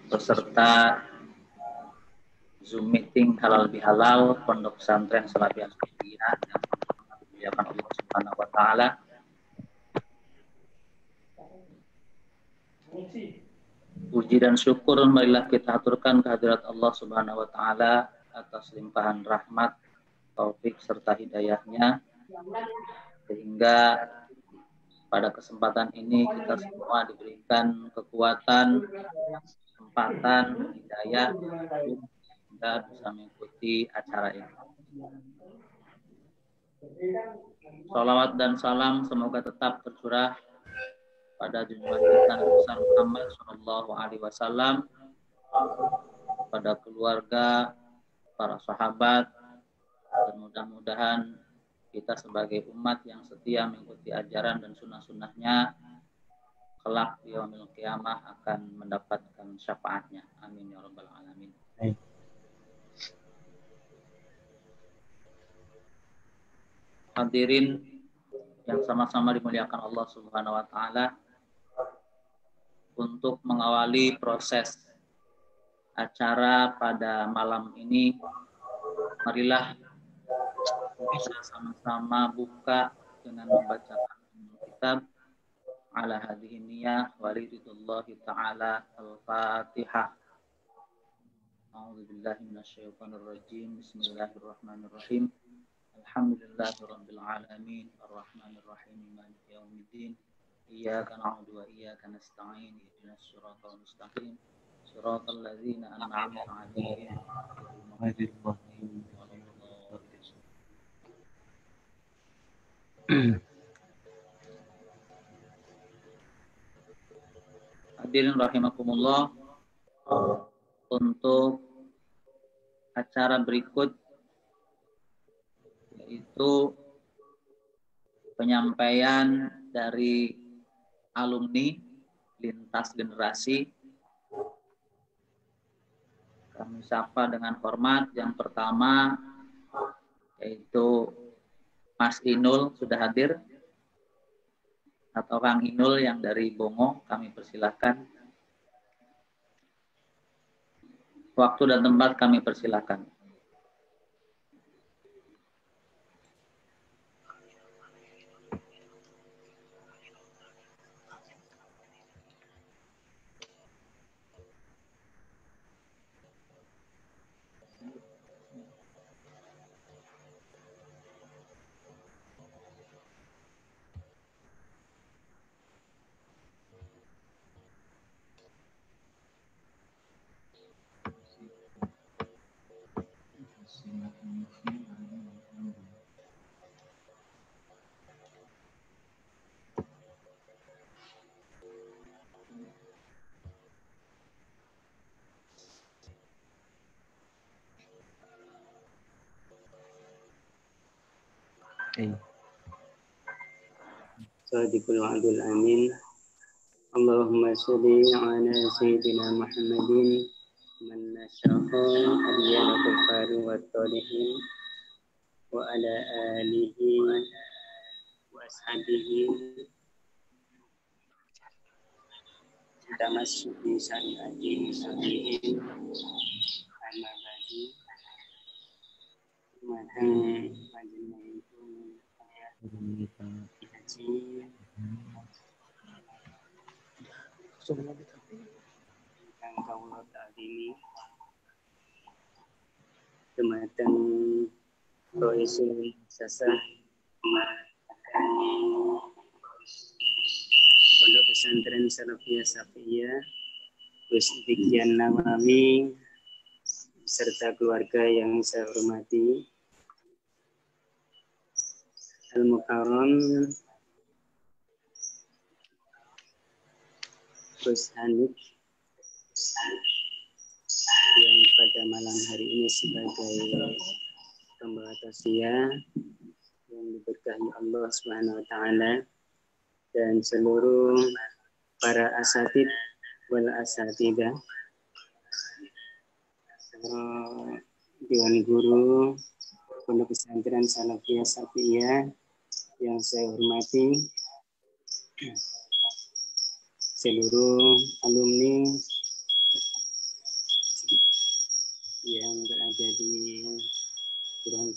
peserta Zoom meeting halal bihalal Pondok Pesantren Salafiyah Sunnah yang dimuliakan Allah Subhanahu wa taala. Puji dan syukur marilah kita aturkan kehadirat Allah Subhanahu wa taala atas limpahan rahmat, taufik serta hidayahnya, sehingga pada kesempatan ini kita semua diberikan kekuatan, kesempatan, hidayah sehingga bisa mengikuti acara ini. Salawat dan salam semoga tetap tercurah pada junjungan kita Nabi besar Muhammad Sallallahu Alaihi Wasallam, pada keluarga, para sahabat, dan mudah-mudahan kita sebagai umat yang setia mengikuti ajaran dan sunnah-sunnahnya kelak di yaumil qiyamah akan mendapatkan syafaatnya. Amin ya rabbal alamin. Hadirin yang sama-sama dimuliakan Allah Subhanahu wa taala, untuk mengawali proses acara pada malam ini, marilah kita sama-sama buka dengan membacakan kitab ala hadhihi niyah walidullahi ta'ala al-fatihah. A'udzubillahi minasyaitonir rajim. Bismillahirrahmanirrahim. Alhamdulillahirabbil alamin arrahmanir rahim maliki yaumiddin. Iyyaka na'budu wa iyyaka nasta'in ihdinas siratal mustaqim siratal ladzina an'amta 'alaihim ghairil maghdubi 'alaihim waladdallin. Hadirin rahimakumullah, untuk acara berikut yaitu penyampaian dari alumni lintas generasi. Kami sapa dengan hormat yang pertama yaitu Mas Inul, sudah hadir, atau Kang Inul yang dari Bongo, kami persilahkan. Waktu dan tempat kami persilahkan. Sadiqul wa'dul amin. Allahumma sholli ala sayyidina Muhammadin man nasyaha aliyana kufari wa talihin wa ala alihi wa ashabihi tamassuki syari'ati sabihin amma ba'du. Matang panjenengan itu haji yang kawula ta'zimi dumateng Roisul Sasah Pondok Pesantren Salafiyah Safiyah Gus Dikian Nawawi serta keluarga yang saya hormati, Al-Mukarram Gus Hanif yang pada malam hari ini sebagai pembawa tausiah yang diberkahi Allah Subhanahu wa taala, dan seluruh para asatid wal asatidah, Dewan Guru Pondok Pesantren Salafiyah Safiyah yang saya hormati, seluruh alumni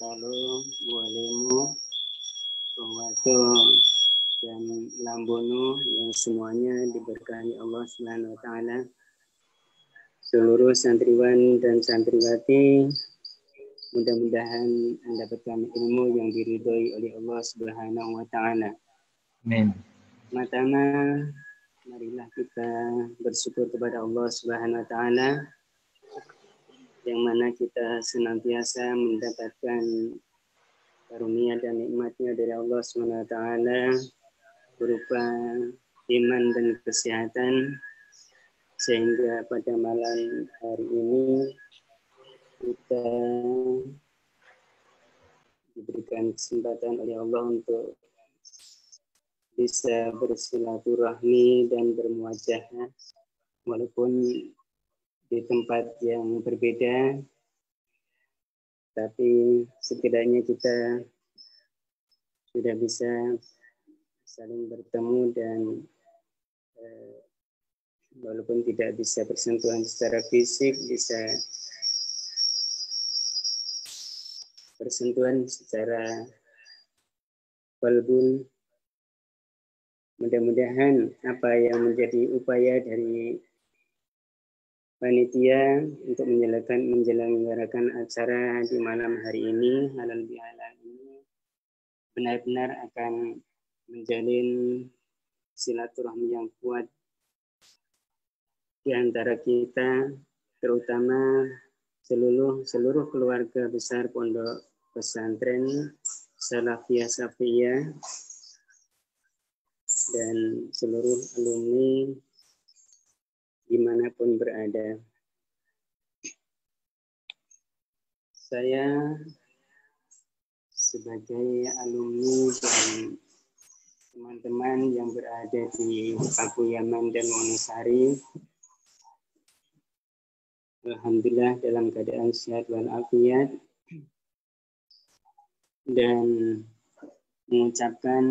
Salo, Walemu, Wato, dan Lambono yang semuanya diberkahi Allah Subhanahu wa taala. Seluruh santriwan dan santriwati mudah-mudahan mendapatkan ilmu yang diridhoi oleh Allah Subhanahu wa taala. Amin. Pertama, marilah kita bersyukur kepada Allah Subhanahu wa taala yang mana kita senantiasa mendapatkan karunia dan nikmatnya dari Allah Subhanahu wa taala berupa iman dan kesehatan, sehingga pada malam hari ini kita diberikan kesempatan oleh Allah untuk bisa bersilaturahmi dan bermuajahah walaupun di tempat yang berbeda, tapi setidaknya kita sudah bisa saling bertemu dan walaupun tidak bisa bersentuhan secara fisik, bisa bersentuhan secara qalbun. Mudah-mudahan apa yang menjadi upaya dari panitia untuk menyelenggarakan acara di malam hari ini, halal bihalal ini, benar-benar akan menjalin silaturahmi yang kuat di antara kita, terutama seluruh keluarga besar Pondok Pesantren Salafiyah Safiyah dan seluruh alumni dimanapun berada. Saya sebagai alumni dan teman-teman yang berada di Pakuyaman dan Wonosari, alhamdulillah dalam keadaan sehat walafiat, dan mengucapkan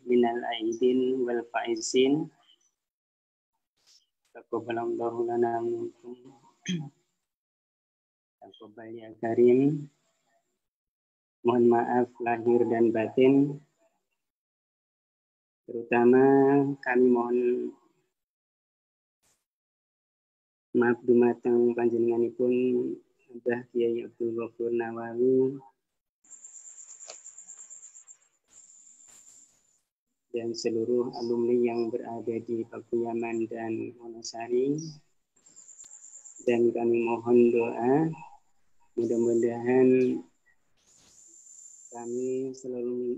minal aidin wal faizin. Taqabbalallahu lana minkum. Taqabbal ya karim. Mohon maaf lahir dan batin. Terutama kami mohon maaf dumateng panjenenganipun Mbah Kyai Abdul Ghafur Nawawi dan seluruh alumni yang berada di Pakuyaman dan Wonosari, dan kami mohon doa mudah-mudahan kami selalu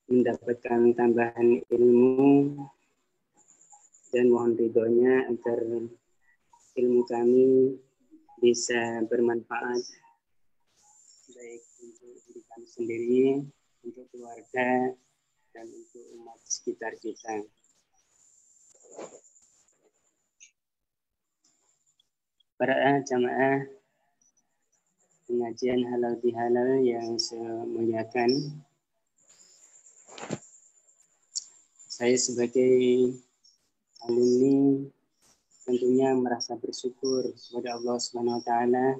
mendapatkan tambahan ilmu dan mohon ridhonya agar ilmu kami bisa bermanfaat baik untuk diri kami sendiri, untuk keluarga, dan untuk umat sekitar kita. Para jamaah pengajian halal bihalal yang saya muliakan, saya sebagai alumni tentunya merasa bersyukur kepada Allah Subhanahu wa taala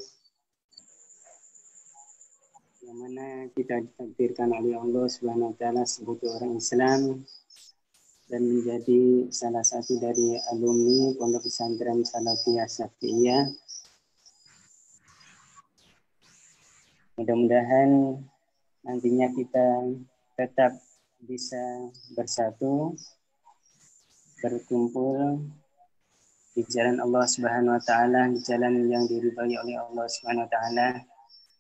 yang mana kita ditakdirkan oleh Allah Subhanahu wa taala sebagai orang Islam dan menjadi salah satu dari alumni Pondok Pesantren Salafiyah Safiyah. Mudah-mudahan nantinya kita tetap bisa bersatu, berkumpul di jalan Allah Subhanahu wa taala, di jalan yang diridhai oleh Allah Subhanahu wa taala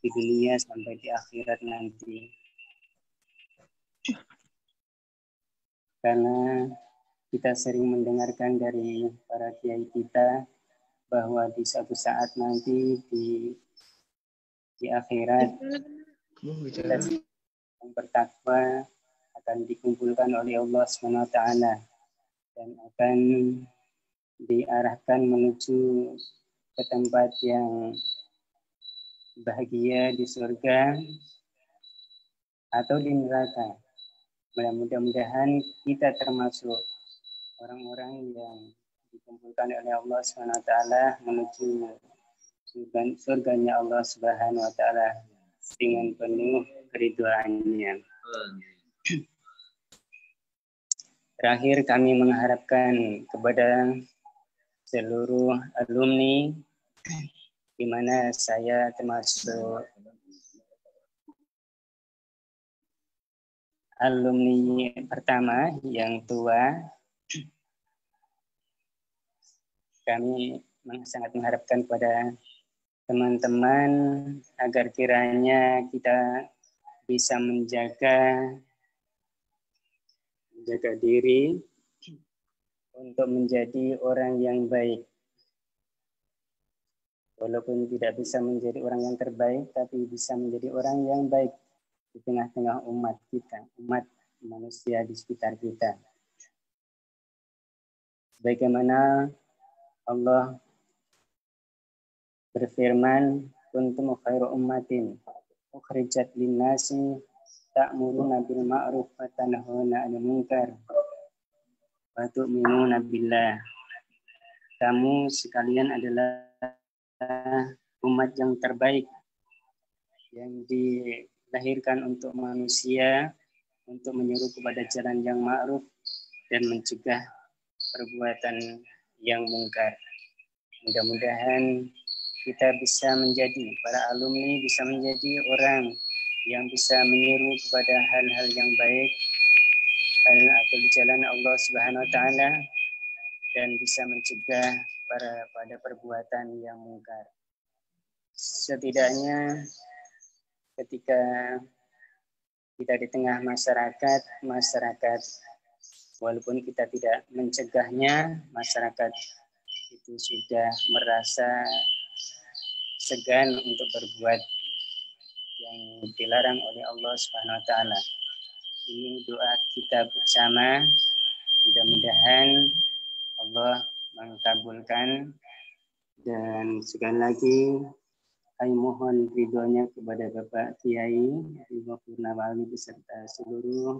di dunia sampai di akhirat nanti. Karena kita sering mendengarkan dari para kiai kita bahwa di suatu saat nanti di akhirat kita yang bertakwa akan dikumpulkan oleh Allah Subhanahu wa taala dan akan diarahkan menuju ke tempat yang bahagia di surga atau di neraka. Mudah-mudahan kita termasuk orang-orang yang dikumpulkan oleh Allah Subhanahu wa taala menuju surganya Allah Subhanahu wa taala. dengan penuh keridhaannya. Terakhir kami mengharapkan kepada seluruh alumni, di mana saya termasuk alumni pertama yang tua. Kami sangat mengharapkan kepada teman-teman agar kiranya kita bisa menjaga diri untuk menjadi orang yang baik. Walaupun tidak bisa menjadi orang yang terbaik, tapi bisa menjadi orang yang baik di tengah-tengah umat kita, umat manusia di sekitar kita. Bagaimana Allah berfirman, kuntum khairu ummatin ukhrijat lin-nasi ta'muruna bil ma'ruf wa tanhauna 'anil munkar wa tu'minuna billah. Kamu sekalian adalah umat yang terbaik yang dilahirkan untuk manusia, untuk menyuruh kepada jalan yang ma'ruf dan mencegah perbuatan yang mungkar. Mudah-mudahan kita bisa menjadi, para alumni bisa menjadi orang yang bisa menyeru kepada hal-hal yang baik atau di jalan Allah Subhanahu wa taala dan bisa mencegah pada perbuatan yang mungkar. Setidaknya ketika kita di tengah masyarakat walaupun kita tidak mencegahnya, masyarakat itu sudah merasa segan untuk berbuat yang dilarang oleh Allah Subhanahu wa taala. Ini doa kita bersama, mudah-mudahan Allah mengabulkan, dan sekali lagi kami mohon ridhonya kepada Bapak Kiai Ridho Purnawawi beserta seluruh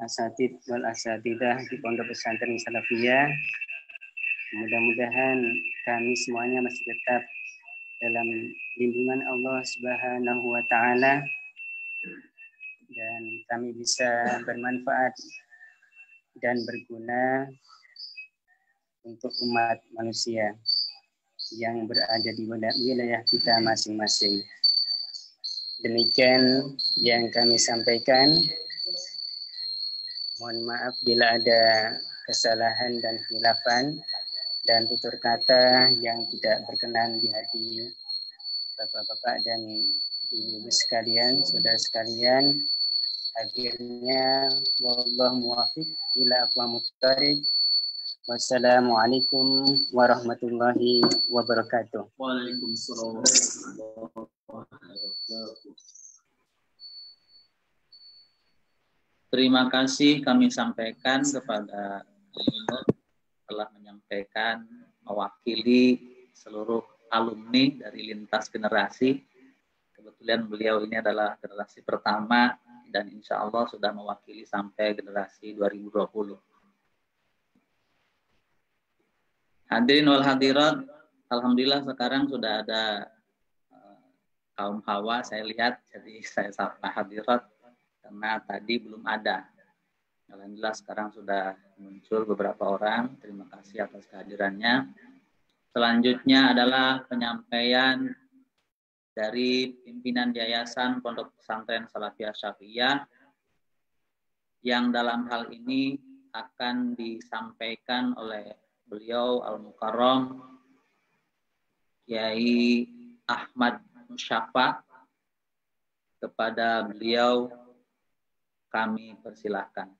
asatidz wal asatidah di Pondok Pesantren Salafiyah. Mudah-mudahan kami semuanya masih tetap dalam lindungan Allah Subhanahu wa taala dan kami bisa bermanfaat dan berguna untuk umat manusia yang berada di wilayah kita masing-masing. Demikian yang kami sampaikan. Mohon maaf bila ada kesalahan dan khilafan dan tutur kata yang tidak berkenan di hati Bapak-bapak dan Ibu sekalian, saudara sekalian. Akhirnya wallahu muwaffiq ila aqwamut thoriq. Wassalamualaikum warahmatullahi wabarakatuh. Waalaikumsalam. Terima kasih kami sampaikan kepada Nur telah menyampaikan mewakili seluruh alumni dari lintas generasi. Kebetulan beliau ini adalah generasi pertama dan insya Allah sudah mewakili sampai generasi 2020. Hadirin wal hadirat, alhamdulillah sekarang sudah ada kaum hawa saya lihat, jadi saya sapa hadirat karena tadi belum ada. Alhamdulillah sekarang sudah muncul beberapa orang. Terima kasih atas kehadirannya. Selanjutnya adalah penyampaian dari pimpinan Yayasan Pondok Pesantren Salafiyah Syafiyah yang dalam hal ini akan disampaikan oleh beliau Al-Mukarram Kiai Ahmad Musyafa. Kepada beliau kami persilahkan.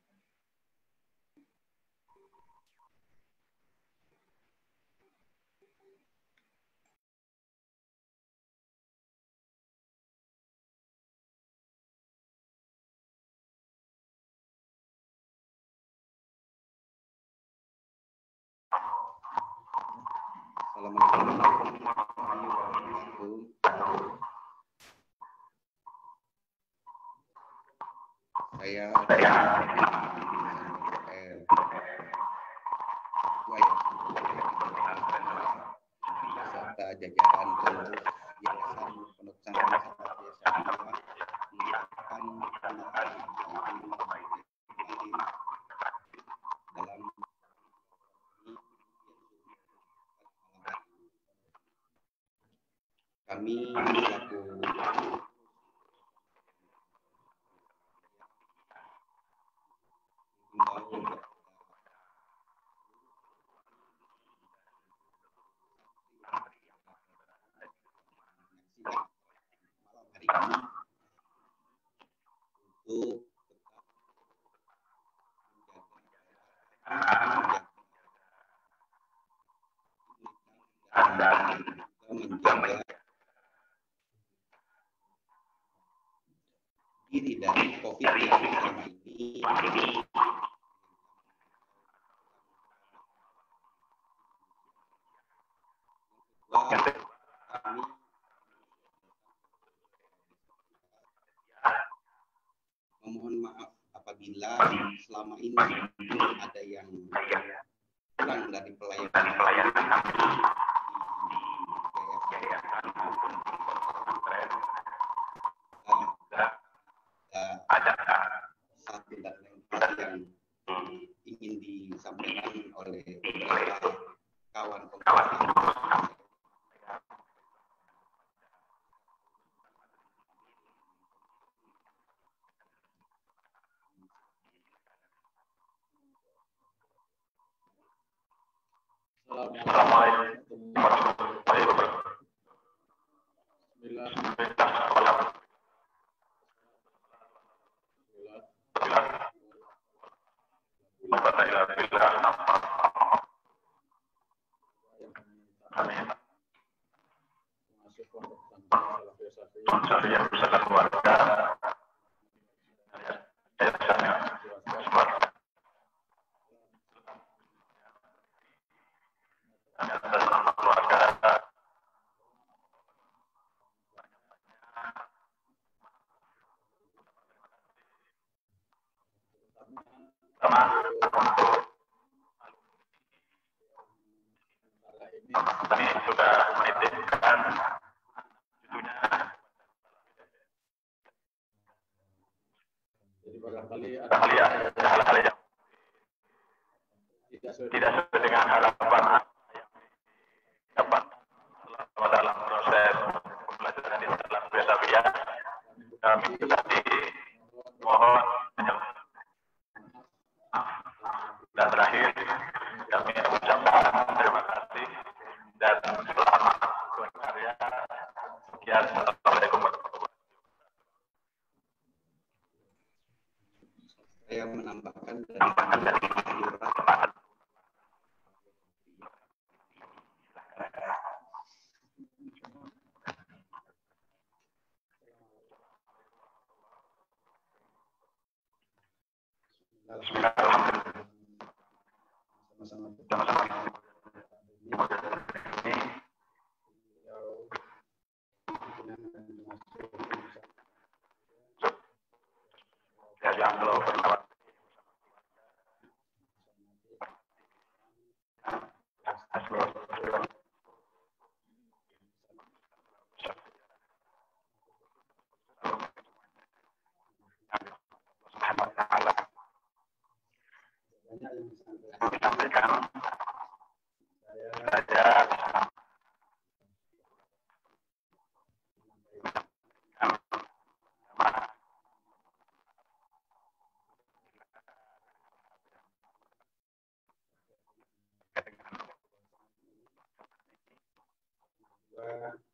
Assalamualaikum warahmatullahi wabarakatuh. Saya beserta jajaran pengurus Yayasan Pondok Pesantren kami selaku malam hari ini untuk menjaga diri dari COVID yang selama ini kami memohon maaf apabila selama ini ada yang kurang dari pelayanan di yayasan maupun di pesantren. Ada satu dan lain hal yang ingin disampaikan oleh beberapa kawan-kawan. Assalamualaikum warahmatullahi wabarakatuh. Kami sudah menitipkan cucunya. Jadi barangkali ada hal-hal yang tidak sesuai dengan harapan yang dapat selama dalam proses pembelajaran di dalam Batavia. Kami tadi mohon dan terakhir kami ucapkan terima kasih dan selamat berkarya. Sekian, assalamualaikum warahmatullahi wabarakatuh. Saya menambahkan dari lurah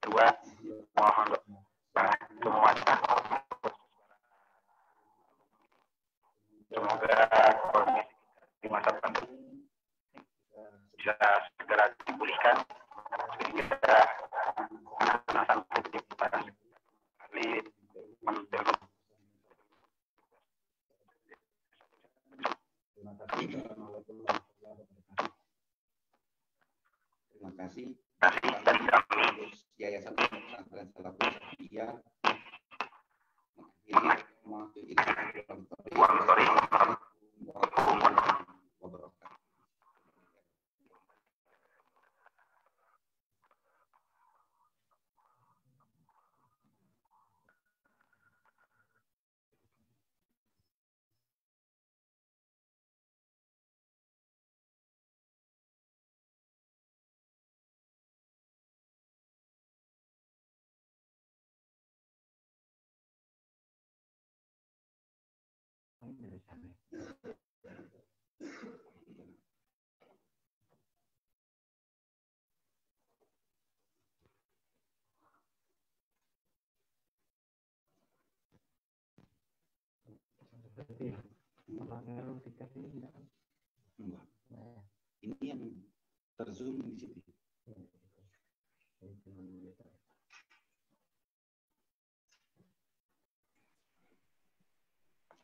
dua mohon semuanya semoga kondisi di masa pandemi bisa segera dipulihkan sehingga sampai kita kembali menuju. terima kasih dari kami Yayasan Pesantren Salafiyah Satria mengakhiri Ini yang terzoom di situ.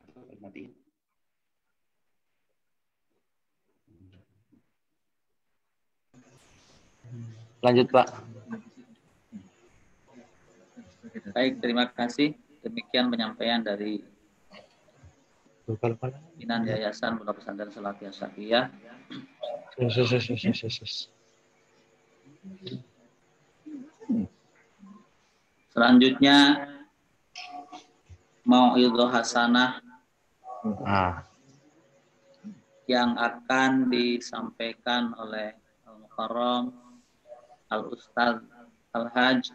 Atau matiin. Lanjut, Pak. Baik, terima kasih. Demikian penyampaian dari pimpinan Yayasan Pondok Pesantren Salafiyah Syafiyah. Selanjutnya Mau'idhah Hasanah yang akan disampaikan oleh Al-Mukarram Al-Ustadz Al-Hajj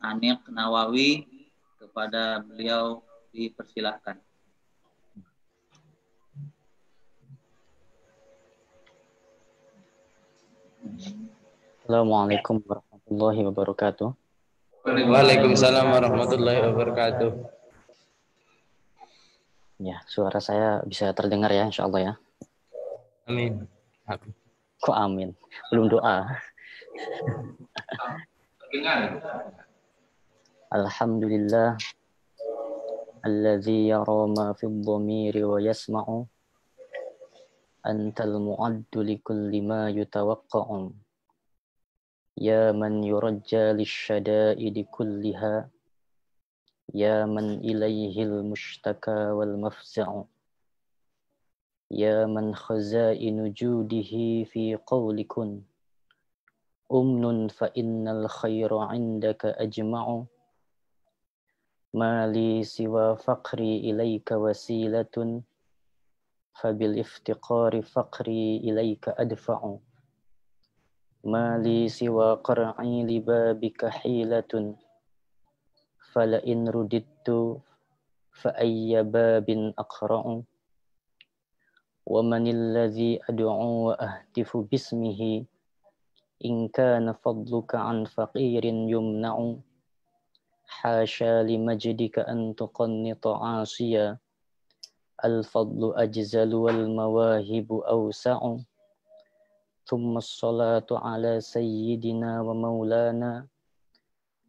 Aniq Nawawi. Kepada beliau dipersilahkan. Assalamualaikum warahmatullahi wabarakatuh. Waalaikumsalam warahmatullahi wabarakatuh. Ya, suara saya bisa terdengar ya, insya Allah ya. Amin. Kok amin? Belum doa. Alhamdulillah. Alladzi yara ma fi dhamiri wa yasma'u. Antal mu'addu likulli ma yutawaqqa'u. Ya man yurajja lisyada'idi kulliha. Ya man ilaihil mushtaka wal mafza'u. Ya man khazainu judihi fi qawlikun. Umnun fa innal khayra indaka ajma'u. Ma li siwa faqri ilaika wasilatun. Fabil iftiqari faqri ilaika adfa'u. Ma li siwa qar'i li babika hilatun. Fala in rudittu fa ayya babin aqra'u. Wa manil ladzi ad'u wa ahtifu bismihi. In kana fadluka an faqirin yumna'u. Hasha li majdika an tuqannita 'asiya. Al-fadlu ajzalu wal mawahibu awsa'u. Thumma as-salatu ala sayyidina wa maulana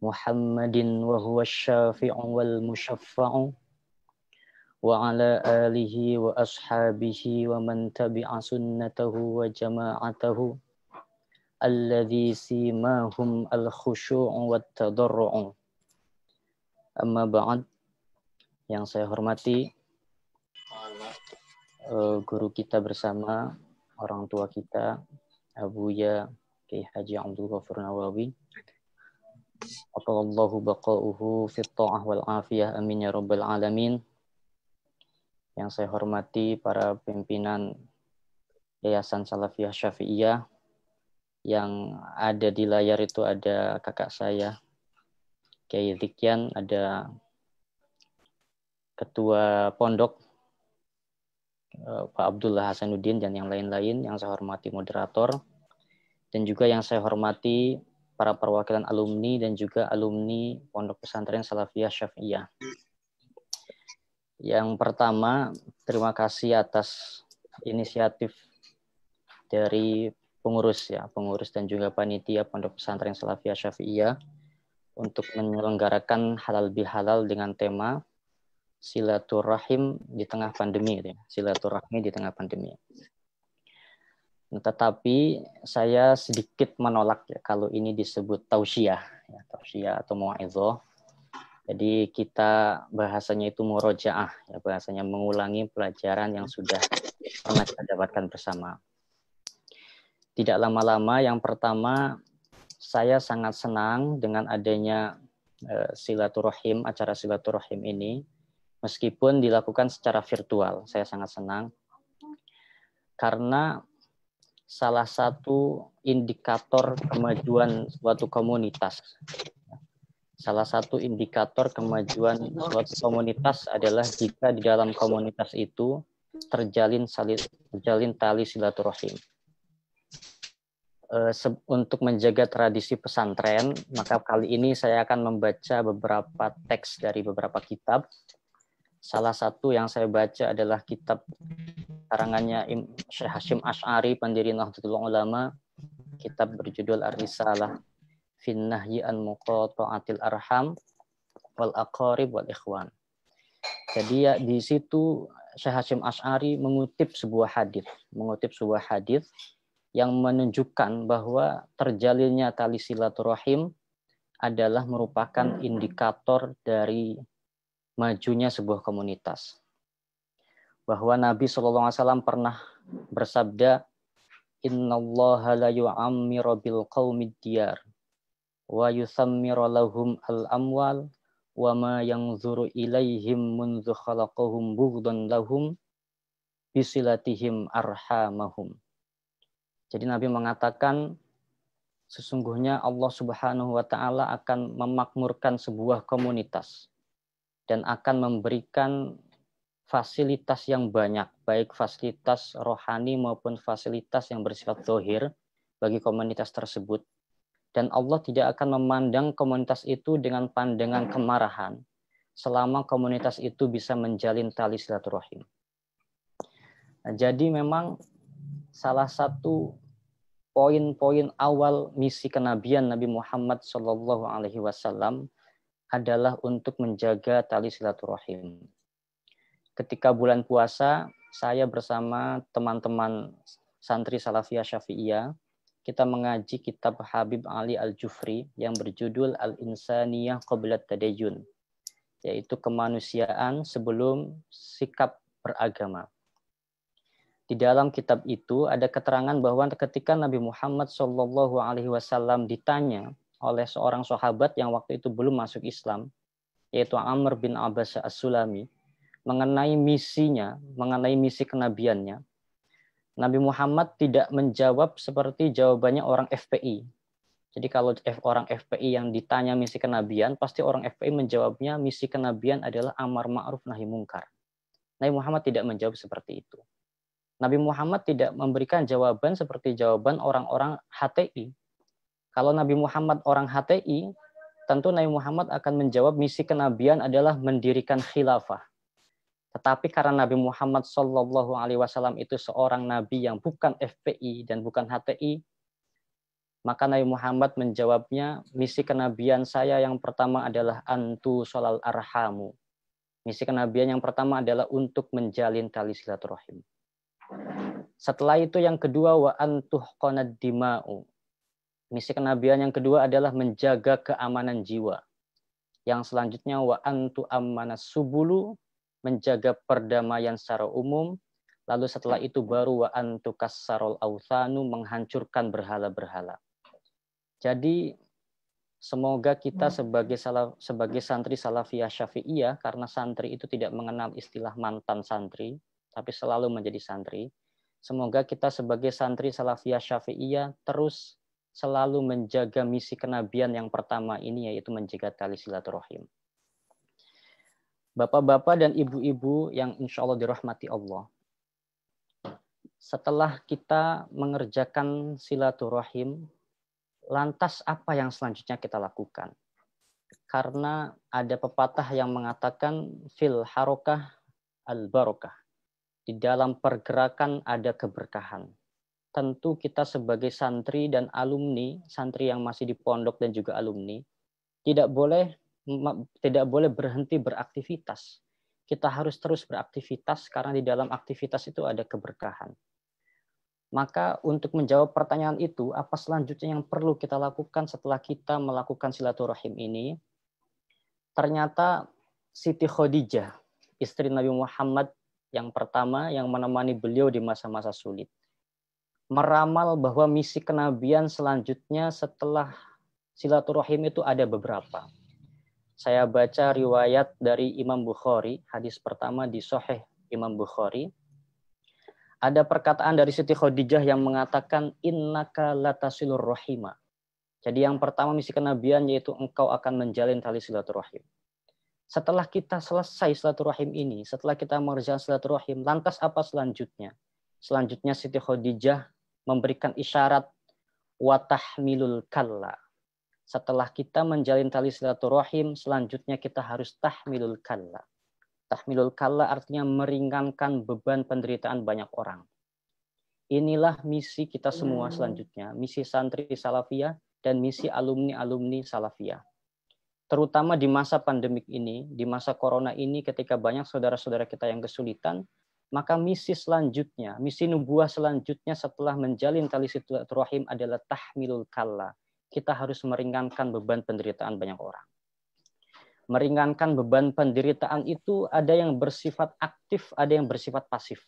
Muhammadin wa huwa asy-syafi'u wal musyaffa'u. Wa ala alihi wa ashabihi wa man tabi'a sunnatahu wa jama'atahu. Alladzi simahum al-khushu'u wat tadarru'u. Amma ba'd, yang saya hormati guru kita bersama, orang tua kita, Abuya Kiai Haji Abdul Ghafur Nawawi. Atallahu baqa'uhu fit ta'ah wal afiyah, amin ya rabbal alamin. Yang saya hormati para pimpinan Yayasan Salafiyah Syafi'iyah. Yang ada di layar itu ada kakak saya, Kiai Zikyan, ada Ketua Pondok Pak Abdullah Hasanuddin, dan yang lain-lain yang saya hormati moderator, dan juga yang saya hormati para perwakilan alumni dan juga alumni Pondok Pesantren Salafiyah Syafi'iyah. Yang pertama, terima kasih atas inisiatif dari pengurus dan juga panitia Pondok Pesantren Salafiyah Syafi'iyah untuk menyelenggarakan halal bihalal dengan tema silaturahim di tengah pandemi, silaturahmi di tengah pandemi. Tetapi saya sedikit menolak kalau ini disebut tausiah atau mau'izah. Jadi kita bahasanya itu murojaah, bahasanya mengulangi pelajaran yang sudah pernah kita dapatkan bersama. Tidak lama-lama, yang pertama, saya sangat senang dengan adanya silaturahim, acara silaturahim ini, meskipun dilakukan secara virtual. Saya sangat senang karena salah satu indikator kemajuan suatu komunitas, adalah jika di dalam komunitas itu terjalin tali silaturahim. Untuk menjaga tradisi pesantren, maka kali ini saya akan membaca beberapa teks dari beberapa kitab Salah satu yang saya baca adalah kitab karangannya Syekh Hashim Asy'ari, pendiri Nahdlatul Ulama, kitab berjudul Ar-Risalah fin Nahyi an Muqata'atil Arham wal Aqarib wal Ikhwan. Jadi ya, di situ Syekh Hashim Asy'ari mengutip sebuah hadis yang menunjukkan bahwa terjalinnya tali silaturahim adalah merupakan indikator dari majunya sebuah komunitas. Bahwa Nabi SAW pernah bersabda, Innallaha la yu'ammiru bil qaumid diyar wa yusammiru lahum al-amwal wa ma yanzuru ilaihim mundzu khalaqahum bughdan lahum bisilatihim arhamahum. Jadi Nabi mengatakan, sesungguhnya Allah Subhanahu wa taala akan memakmurkan sebuah komunitas dan akan memberikan fasilitas yang banyak, baik fasilitas rohani maupun fasilitas yang bersifat zahir bagi komunitas tersebut. Dan Allah tidak akan memandang komunitas itu dengan pandangan kemarahan selama komunitas itu bisa menjalin tali silaturahim. Nah, jadi memang salah satu poin-poin awal misi kenabian Nabi Muhammad SAW adalah untuk menjaga tali silaturahim. Ketika bulan puasa, saya bersama teman-teman santri Salafiyah Syafi'iyah, kita mengaji kitab Habib Ali Al-Jufri yang berjudul Al-Insaniyah Qabla Tadayyun, yaitu kemanusiaan sebelum sikap beragama. Di dalam kitab itu ada keterangan bahwa ketika Nabi Muhammad SAW ditanya oleh seorang sahabat yang waktu itu belum masuk Islam, yaitu Amr bin Abbas As-Sulami, mengenai misinya, mengenai misi kenabiannya, Nabi Muhammad tidak menjawab seperti jawabannya orang FPI. Jadi kalau orang FPI yang ditanya misi kenabian, pasti orang FPI menjawabnya misi kenabian adalah amar ma'ruf nahi mungkar. Nabi Muhammad tidak menjawab seperti itu. Nabi Muhammad tidak memberikan jawaban seperti jawaban orang-orang HTI. Kalau Nabi Muhammad orang HTI, tentu Nabi Muhammad akan menjawab misi kenabian adalah mendirikan khilafah. Tetapi karena Nabi Muhammad SAW itu seorang nabi yang bukan FPI dan bukan HTI, maka Nabi Muhammad menjawabnya, misi kenabian saya yang pertama adalah antu sholal arhamu. Misi kenabian yang pertama adalah untuk menjalin tali silaturahim. Setelah itu yang kedua, wa antuh qonad dima'u. Misi kenabian yang kedua adalah menjaga keamanan jiwa. Yang selanjutnya, wa antu ammanas subulu, menjaga perdamaian secara umum. Lalu setelah itu baru wa antu kassarul awthanu, menghancurkan berhala-berhala. Jadi semoga kita sebagai santri Salafiyah Syafi'iyah, karena santri itu tidak mengenal istilah mantan santri, tapi selalu menjadi santri. Semoga kita sebagai santri Salafiyah Syafi'iyah terus selalu menjaga misi kenabian yang pertama ini, yaitu menjaga tali silaturahim. Bapak-bapak dan ibu-ibu yang insya Allah dirahmati Allah. Setelah kita mengerjakan silaturahim, lantas apa yang selanjutnya kita lakukan? Karena ada pepatah yang mengatakan fil harokah al barokah. Di dalam pergerakan ada keberkahan. Tentu kita sebagai santri dan alumni, santri yang masih di pondok dan juga alumni, tidak boleh berhenti beraktivitas. Kita harus terus beraktivitas karena di dalam aktivitas itu ada keberkahan. Maka untuk menjawab pertanyaan itu, apa selanjutnya yang perlu kita lakukan setelah kita melakukan silaturahim ini? Ternyata Siti Khadijah, istri Nabi Muhammad yang pertama yang menemani beliau di masa-masa sulit, meramal bahwa misi kenabian selanjutnya setelah silaturahim itu ada beberapa. Saya baca riwayat dari Imam Bukhari, hadis pertama di Sahih Imam Bukhari. Ada perkataan dari Siti Khadijah yang mengatakan innaka latasilur rahima. Jadi yang pertama misi kenabian yaitu engkau akan menjalin tali silaturahim. Setelah kita selesai silaturahim ini, setelah kita mengerjakan silaturahim, lantas apa selanjutnya? Selanjutnya Siti Khadijah memberikan isyarat watahmilul kalla. Setelah kita menjalin tali silaturahim, selanjutnya kita harus tahmilul kalla. Tahmilul kalla artinya meringankan beban penderitaan banyak orang. Inilah misi kita semua selanjutnya, misi santri Salafiyah dan misi alumni-alumni Salafiyah. Terutama di masa pandemik ini, di masa corona ini ketika banyak saudara-saudara kita yang kesulitan, maka misi selanjutnya, misi nubuah selanjutnya setelah menjalin tali silaturahim adalah tahmilul kalla. Kita harus meringankan beban penderitaan banyak orang. Meringankan beban penderitaan itu ada yang bersifat aktif, ada yang bersifat pasif.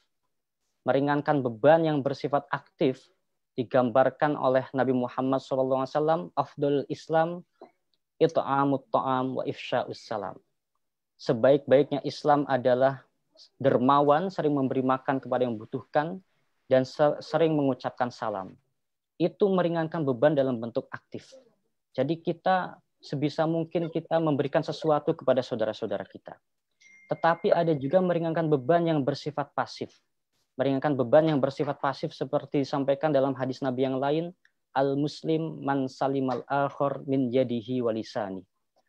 Meringankan beban yang bersifat aktif digambarkan oleh Nabi Muhammad SAW, afdalul Islam it'amut ta'am wa ifsya'us salam. Sebaik-baiknya Islam adalah dermawan, sering memberi makan kepada yang membutuhkan, dan sering mengucapkan salam. Itu meringankan beban dalam bentuk aktif. Jadi kita sebisa mungkin kita memberikan sesuatu kepada saudara-saudara kita. Tetapi ada juga meringankan beban yang bersifat pasif. Meringankan beban yang bersifat pasif seperti disampaikan dalam hadis Nabi yang lain, al-muslim man salimal akhor min yadihi walisani.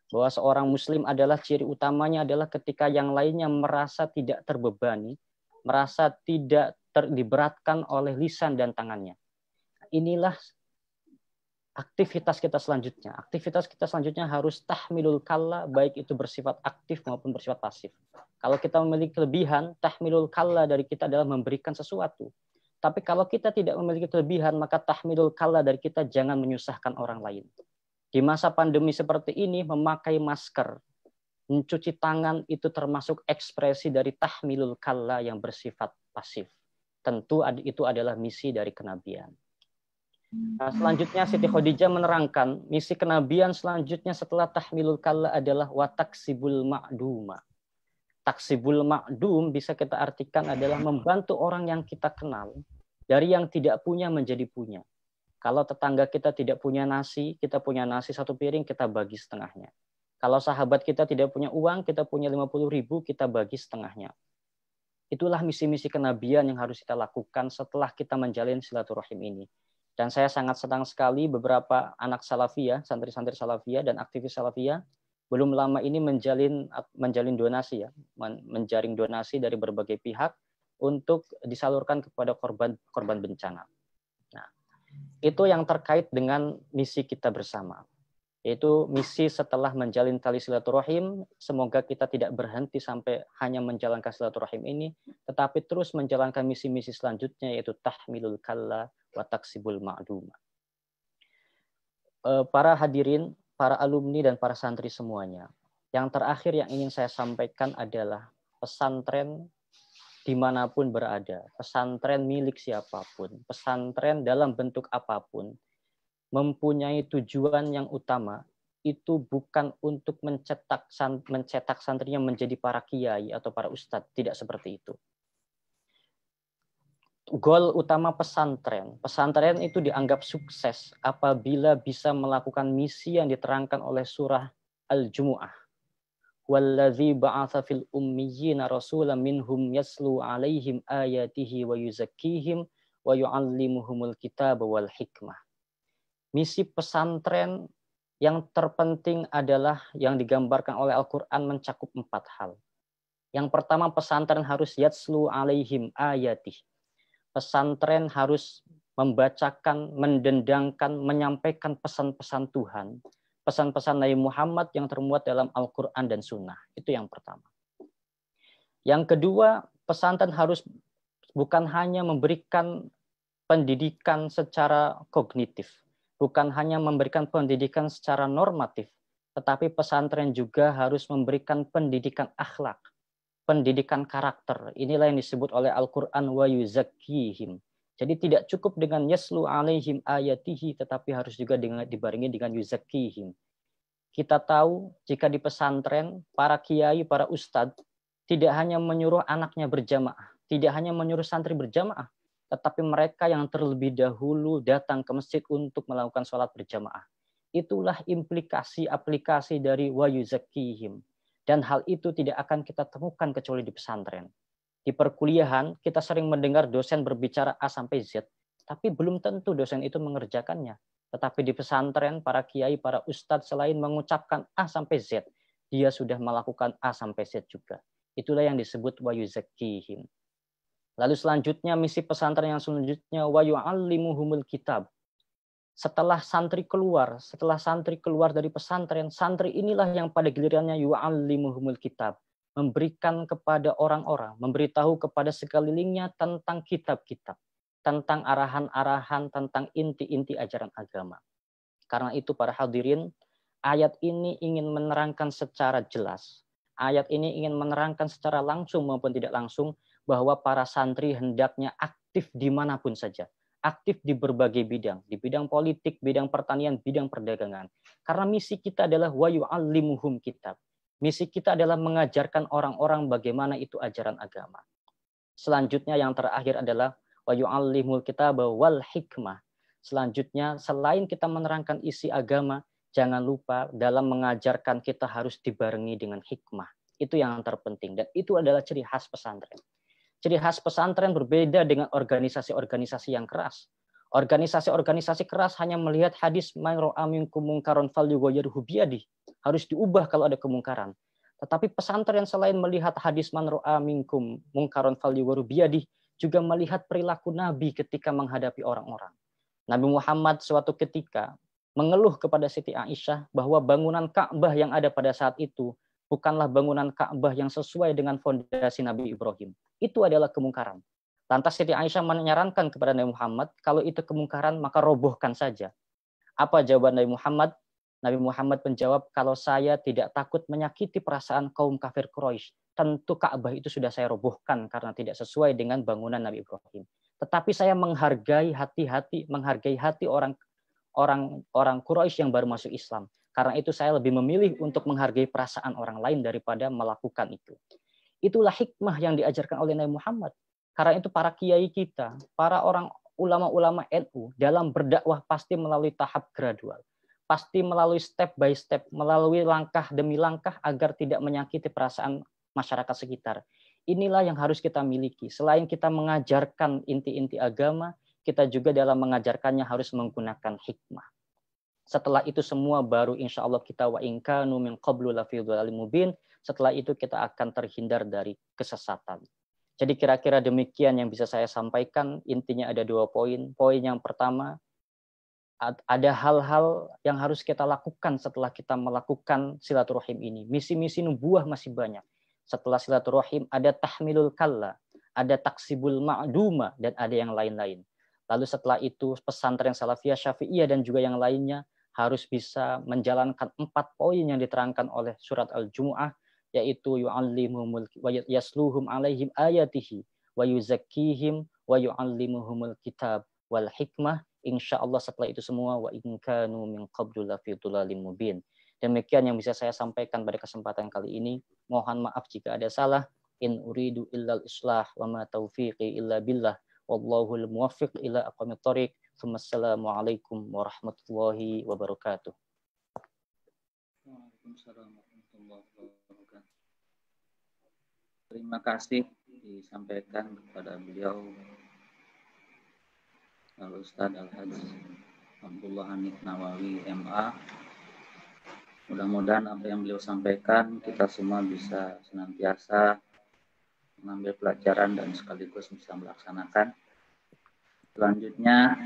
Bahwa seorang muslim adalah ciri utamanya adalah ketika yang lainnya merasa tidak terbebani, merasa tidak diberatkan oleh lisan dan tangannya. Inilah aktivitas kita selanjutnya. Aktivitas kita selanjutnya harus tahmilul kalla, baik itu bersifat aktif maupun bersifat pasif. Kalau kita memiliki kelebihan, tahmilul kalla dari kita adalah memberikan sesuatu. Tapi kalau kita tidak memiliki kelebihan, maka tahmilul kalla dari kita jangan menyusahkan orang lain. Di masa pandemi seperti ini, memakai masker, mencuci tangan itu termasuk ekspresi dari tahmilul kalla yang bersifat pasif. Tentu itu adalah misi dari kenabian. Nah, selanjutnya Siti Khadijah menerangkan misi kenabian selanjutnya setelah tahmilul kalla adalah wataksibul ma'duma. Taksibul ma'dum bisa kita artikan adalah membantu orang yang kita kenal dari yang tidak punya menjadi punya. Kalau tetangga kita tidak punya nasi, kita punya nasi satu piring, kita bagi setengahnya. Kalau sahabat kita tidak punya uang, kita punya 50.000, kita bagi setengahnya. Itulah misi-misi kenabian yang harus kita lakukan setelah kita menjalin silaturahim ini. Dan saya sangat senang sekali beberapa anak Salafiyah, santri-santri Salafiyah dan aktivis Salafiyah belum lama ini menjalin donasi ya, menjaring donasi dari berbagai pihak untuk disalurkan kepada korban bencana. Nah, itu yang terkait dengan misi kita bersama. Yaitu misi setelah menjalin tali silaturahim, semoga kita tidak berhenti sampai hanya menjalankan silaturahim ini, tetapi terus menjalankan misi-misi selanjutnya yaitu tahmilul kalla wa taksibul ma'duma. Para hadirin, para alumni dan para santri semuanya. Yang terakhir yang ingin saya sampaikan adalah pesantren dimanapun berada, pesantren milik siapapun, pesantren dalam bentuk apapun, mempunyai tujuan yang utama, itu bukan untuk mencetak santrinya menjadi para kiai atau para ustadz, tidak seperti itu. Goal utama pesantren itu dianggap sukses apabila bisa melakukan misi yang diterangkan oleh surah Al-Jumu'ah. Walladzi ba'atsa fil ummiyina rasulan minhum yaslu 'alaihim ayatihi wa yuzakkihim wa yu'allimuhumul kitaba wal hikmah. Misi pesantren yang terpenting adalah yang digambarkan oleh Al-Qur'an mencakup 4 hal. Yang pertama, pesantren harus yatslu 'alaihim ayatih. Pesantren harus membacakan, mendendangkan, menyampaikan pesan-pesan Tuhan, pesan-pesan Nabi Muhammad yang termuat dalam Al-Quran dan Sunnah. Itu yang pertama. Yang kedua, pesantren harus bukan hanya memberikan pendidikan secara kognitif, bukan hanya memberikan pendidikan secara normatif, tetapi pesantren juga harus memberikan pendidikan akhlak, pendidikan karakter. Inilah yang disebut oleh Al-Quran wa yuzakkihim. Jadi tidak cukup dengan yaslu alaihim ayatihi, tetapi harus juga dibarengi dengan yuzakkihim. Kita tahu jika di pesantren, para kiai, para ustadz, tidak hanya menyuruh anaknya berjamaah, tidak hanya menyuruh santri berjamaah, tetapi mereka yang terlebih dahulu datang ke masjid untuk melakukan sholat berjamaah. Itulah implikasi, aplikasi dari wa yuzakkihim. Dan hal itu tidak akan kita temukan kecuali di pesantren. Di perkuliahan, kita sering mendengar dosen berbicara A sampai Z, tapi belum tentu dosen itu mengerjakannya. Tetapi di pesantren, para kiai, para ustadz selain mengucapkan A sampai Z, dia sudah melakukan A sampai Z juga. Itulah yang disebut wa yuzakkihim. Lalu selanjutnya misi pesantren yang selanjutnya wa yu'allimuhumul kitab. Setelah santri keluar dari pesantren, santri inilah yang pada gilirannya yu'allimuhumul kitab, memberikan kepada orang-orang, memberitahu kepada sekelilingnya tentang kitab-kitab, tentang arahan-arahan, tentang inti-inti ajaran agama. Karena itu para hadirin, ayat ini ingin menerangkan secara jelas, ayat ini ingin menerangkan secara langsung maupun tidak langsung bahwa para santri hendaknya aktif dimanapun saja. Aktif di berbagai bidang, di bidang politik, bidang pertanian, bidang perdagangan. Karena misi kita adalah wa yu'allimuhum kitab. Misi kita adalah mengajarkan orang-orang bagaimana itu ajaran agama. Selanjutnya yang terakhir adalah wa yu'allimul kitab wal hikmah. Selanjutnya selain kita menerangkan isi agama, jangan lupa dalam mengajarkan kita harus dibarengi dengan hikmah. Itu yang terpenting dan itu adalah ciri khas pesantren. Ciri khas pesantren berbeda dengan organisasi-organisasi yang keras. Organisasi-organisasi keras hanya melihat hadis man ra'a minkum munkaran falyughayyirhu biyadihi. Harus diubah kalau ada kemungkaran. Tetapi pesantren selain melihat hadis man ra'a minkum munkaran falyughayyirhu biyadihi, juga melihat perilaku Nabi ketika menghadapi orang-orang. Nabi Muhammad suatu ketika mengeluh kepada Siti Aisyah bahwa bangunan Ka'bah yang ada pada saat itu bukanlah bangunan Ka'bah yang sesuai dengan fondasi Nabi Ibrahim. Itu adalah kemungkaran. Lantas Siti Aisyah menyarankan kepada Nabi Muhammad, kalau itu kemungkaran maka robohkan saja. Apa jawaban Nabi Muhammad? Nabi Muhammad menjawab, kalau saya tidak takut menyakiti perasaan kaum kafir Quraisy, tentu Ka'bah itu sudah saya robohkan karena tidak sesuai dengan bangunan Nabi Ibrahim. Tetapi saya menghargai hati orang Quraisy yang baru masuk Islam. Karena itu saya lebih memilih untuk menghargai perasaan orang lain daripada melakukan itu. Itulah hikmah yang diajarkan oleh Nabi Muhammad. Karena itu para kiai kita, para orang ulama-ulama NU dalam berdakwah pasti melalui tahap gradual. Pasti melalui step by step, melalui langkah demi langkah agar tidak menyakiti perasaan masyarakat sekitar. Inilah yang harus kita miliki. Selain kita mengajarkan inti-inti agama, kita juga dalam mengajarkannya harus menggunakan hikmah. Setelah itu semua baru insya Allah kita wa in kanu min qablu lafi dhalalin mubin. Setelah itu kita akan terhindar dari kesesatan. Jadi kira-kira demikian yang bisa saya sampaikan. Intinya ada 2 poin. Poin yang pertama, ada hal-hal yang harus kita lakukan setelah kita melakukan silaturahim ini. Misi-misi nubuah masih banyak. Setelah silaturahim ada tahmilul kalla, ada taksibul ma'duma, dan ada yang lain-lain. Lalu setelah itu pesantren Salafiyah, Syafi'iyah, dan juga yang lainnya harus bisa menjalankan 4 poin yang diterangkan oleh surat Al-Jumu'ah, yaitu yu'allimuhumul wa yasluhum alaihim ayatihi wa yuzakkihim wa yu'allimuhumul kitab wal hikmah. Insyaallah setelah itu semua wa in kanu min qablu lafi dhalalin mubin. Demikian yang bisa saya sampaikan pada kesempatan kali ini. Mohon maaf jika ada salah. In uridu illal islah wa ma taufiqi illa billah. Wallahul muwaffiq ila aqwamit thoriq. Wassalamualaikum warahmatullahi wabarakatuh. Waalaikumsalam warahmatullahi wabarakatuh. Terima kasih disampaikan kepada beliau Al-Ustadz Al-Haji Abdullah Hanif Nawawi MA. Mudah-mudahan apa yang beliau sampaikan kita semua bisa senantiasa mengambil pelajaran dan sekaligus bisa melaksanakan. Selanjutnya,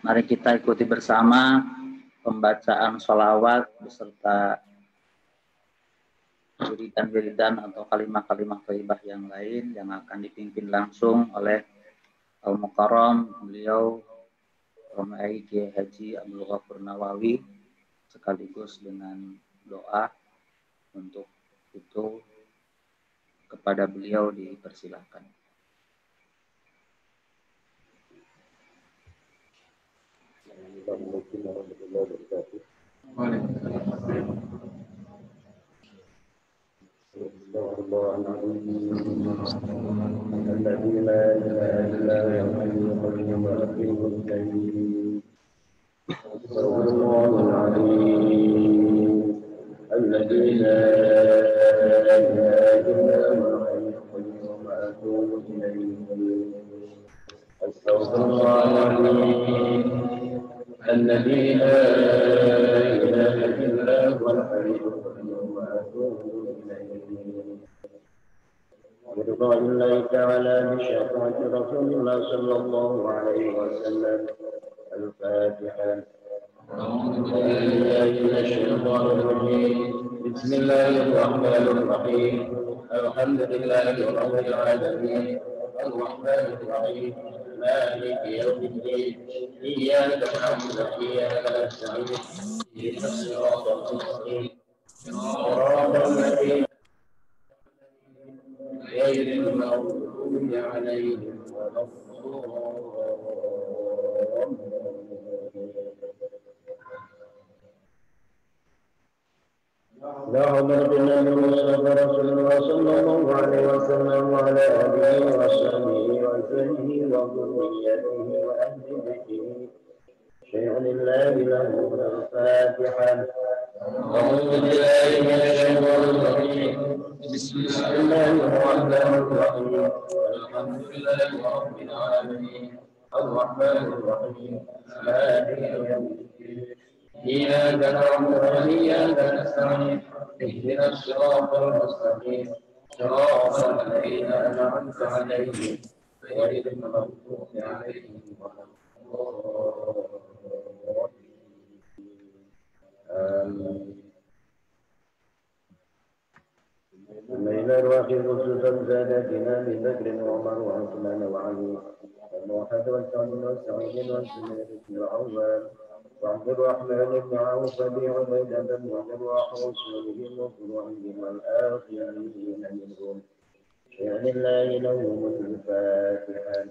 mari kita ikuti bersama pembacaan sholawat beserta wiridan-wiridan atau kalimah-kalimah thayyibah yang lain yang akan dipimpin langsung oleh Al-Mukarram beliau Romai Kiai Haji Abdul Ghafur Nawawi, sekaligus dengan doa untuk itu kepada beliau dipersilahkan. الذي لا إله إلا هو القيوم الرحيم الكريم صلى الله العظيم الذي لا إله إلا هو القيوم أتوب إليه أستغفر الله العظيم الذي لا إله إلا هو الحي القيوم أتوب إليه بلقاء الله تعالى بشفاعة رسول الله صلى الله عليه وسلم. الفاتحة. أعوذ بالله من الشيطان الرجيم. بسم الله الرحمن الرحيم. الحمد لله رب العالمين الرحمن الرحيم مالك يوم الدين إياك نعبد وإياك نستعين اهدنا الصراط المستقيم صراط الذين غير المغضوب عليهم ولا اللهم اهدنا بالمصطفى رسول الله صلى الله عليه وسلم وعلى اله وصحبه وزوجه وذريته واهل بيته شيئا لله له الفاتحه. اعوذ بالله من الشيطان الرجيم. بسم الله الرحمن الرحيم. الحمد لله رب العالمين الرحمن الرحيم مالك يوم الدين إياك نعبد وإياك نستعين اهدنا الصراط المستقيم صراط الذين أنعمت عليهم غير المغضوب عليهم ولا الضالين. الليل الواخر خصوصا زادتنا بذكر وعمر وعثمان وعلي والموحد والكون والسعيد والسنة والعوام وعبد الرحمن بن عوف بن عبيدة بن الجراح وصولهم وفروعهم والآخرين منهم شيئا لله لهم الفاتحة.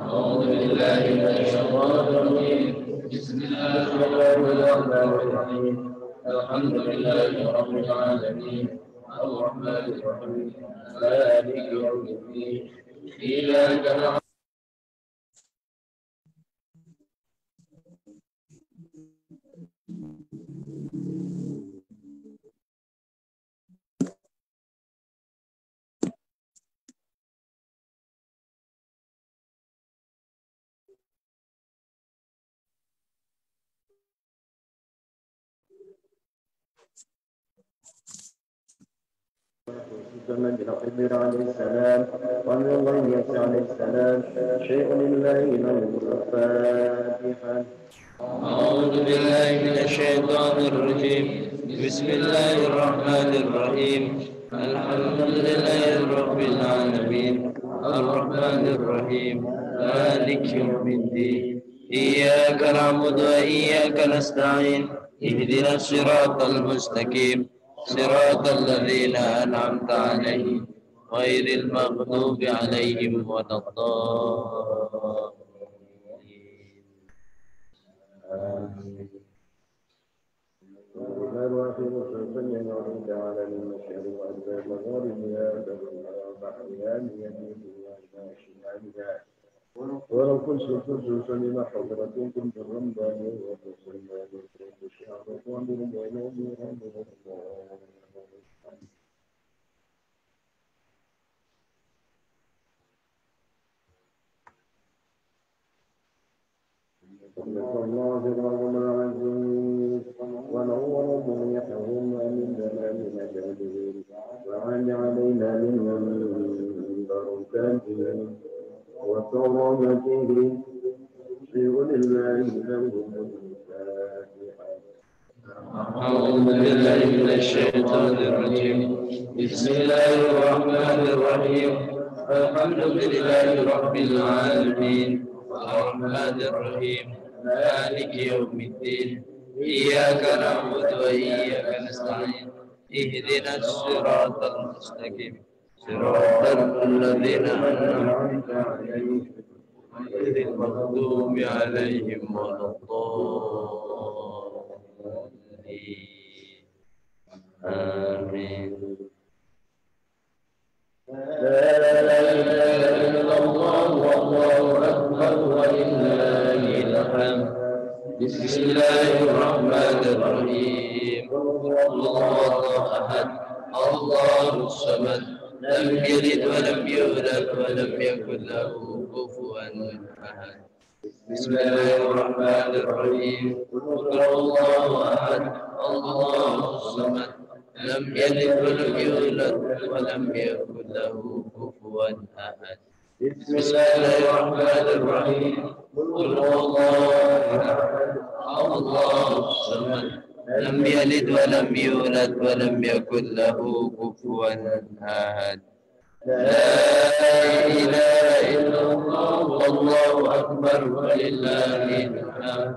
أعوذ بالله من الشيطان الرجيم. بسم الله الرحمن الرحيم. الحمد لله رب العالمين الرحمن الرحيم مالك يوم الدين إياك نعبد من الخضر عليه السلام ومن الله عليه السلام شيء لله له الفاتحة. أعوذ بالله من الشيطان الرجيم. بسم الله الرحمن الرحيم. الحمد لله رب العالمين الرحمن الرحيم مالك يوم الدين إياك نعبد وإياك نستعين اهدنا الصراط المستقيم صراط الذين أنعمت عليهم غير المغضوب عليهم ولا الضالين. ولو كنت خصوصا لما حضرتكم كنت رمضان وتصلنا بكم الشهر وعندهم ويوم الله الرحمن العزيز ونورهم يحهم من زماننا جاهلين وعن علينا من بركاته وكرامته شيء لله لهم الفاتحة. أعوذ بالله من الشيطان الرجيم. بسم الله الرحمن الرحيم. الحمد لله رب العالمين الرحمن الرحيم مالك يوم الدين إياك نعبد وإياك نستعين اهدنا الصراط المستقيم صراط الذين أنعمت عليهم غير المغضوب عليهم ولا الضالين. آمين. لا إله إلا الله والله أكبر ولله الحمد. بسم الله الرحمن الرحيم. الله أحد الله الصمد لم يلد ولم يولد ولم يكن له كفوا أحد. بسم الله الرحمن الرحيم. قل الله أحد الله الصمد لم يلد ولم يولد ولم يكن له كفوا كفوا أحد بسم الله الرحمن الرحيم قل هو الله أحد الله الصمد لم يلد ولم يولد ولم يكن له كفوا أحد لا إله إلا الله والله أكبر ولله الحمد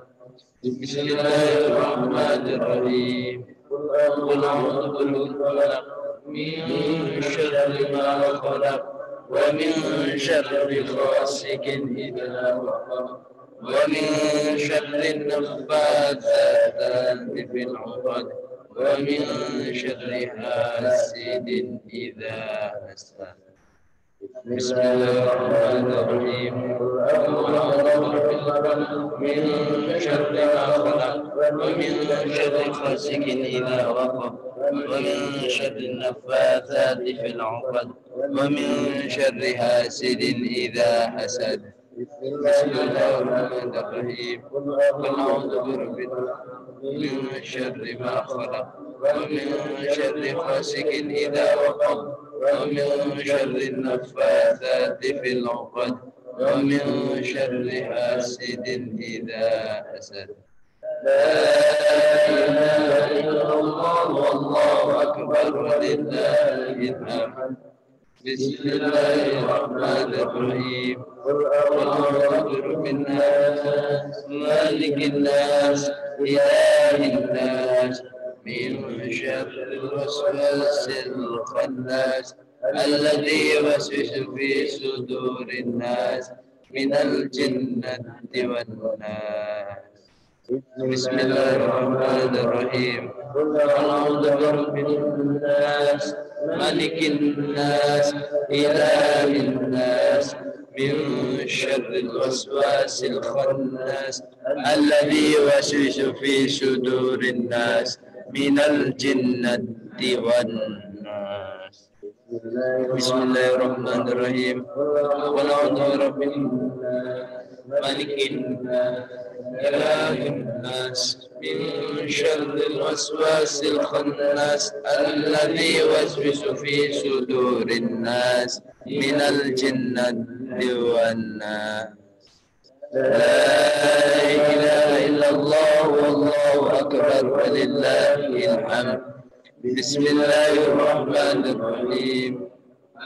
بسم الله الرحمن الرحيم قل أعوذ برب الفلق من شر ما خلق ومن شر غاسق إذا وقب ومن شر النفاثات في العقد ومن شر حاسد إذا حسد بسم الله الرحمن الرحيم من شر ما خلق ومن شر غاسق إذا وقب ومن شر النفاثات في العقد ومن شر حاسد إذا حسد بسم الله الرحمن الرحيم قل أعوذ برب من شر ما خلق ومن شر غاسق إذا وقب ومن شر النفاثات في العقد ومن شر حاسد إذا حسد لا إله إلا الله والله أكبر ولله الحمد بسم الله الرحمن الرحيم قل أعوذ برب الناس مالك الناس إله الناس من شر الوسواس الخناس الذي يوسوس في صدور الناس من الجنة والناس بسم الله الرحمن الرحيم قل أعوذ برب الناس ملك الناس إله الناس من شر الوسواس الخناس الذي يوسوس في صدور الناس من الجنة والناس بسم الله الرحمن الرحيم قل أعوذ برب الناس ملك الناس إله الناس من شر الوسواس الخناس الذي يوسوس في صدور الناس من الجنة والناس لا إله إلا الله والله أكبر ولله الحمد بسم الله الرحمن الرحيم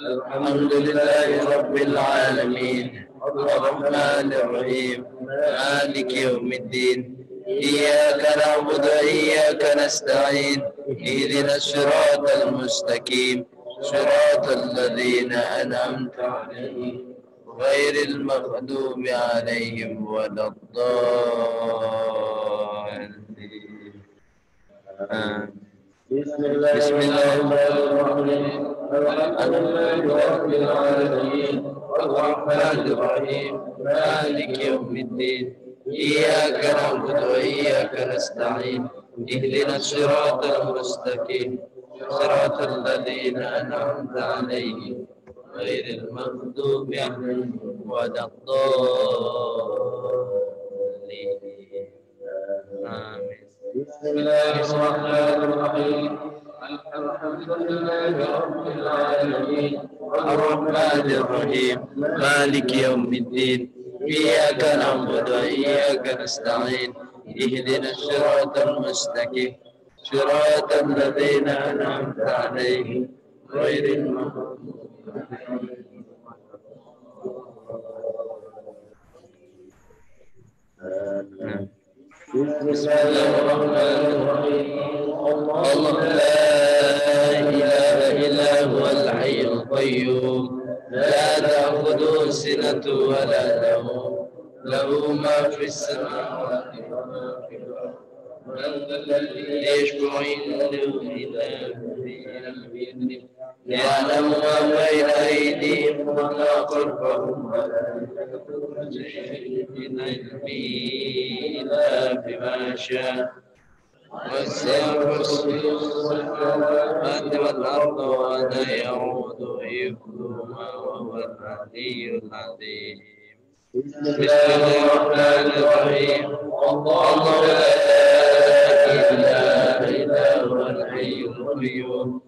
الحمد لله رب العالمين الرحمن الرحيم مالك يوم الدين إياك نعبد وإياك نستعين اهدنا الصراط المستقيم صراط الذين أنعمت عليهم غير المغضوب عليهم ولا الضالين بسم الله الرحمن الرحيم الحمد لله رب العالمين الرحمن الرحيم مالك يوم الدين إياك نعبد وإياك نستعين اهدنا الصراط المستقيم صراط الذين أنعمت عليهم غير المغضوب عليهم ولا الضالين آمين بسم الله الرحمن الرحيم الحمد لله رب العالمين الرحمن الرحيم مالك يوم الدين إياك نعبد وإياك نستعين اهدنا الصراط المستقيم صراط الذين أنعمت عليهم غير المغضوب عليهم. بسم الله الرحمن الرحيم الله لا إله إلا هو الحي القيوم لا تأخذه سنة ولا نوم له ما في السماوات وما في الأرض من ذا الذي يشفع عنده إلا بإذنه يعلم ما بين أيديهم وما خلفهم ولا يحيطون بشيء من علمه إلا بما شاء وسع كرسيه السماوات والأرض ولا يعود حفظهما وهو العلي العظيم بسم الله الرحمن الرحيم الله لا إله إلا هو الحي القيوم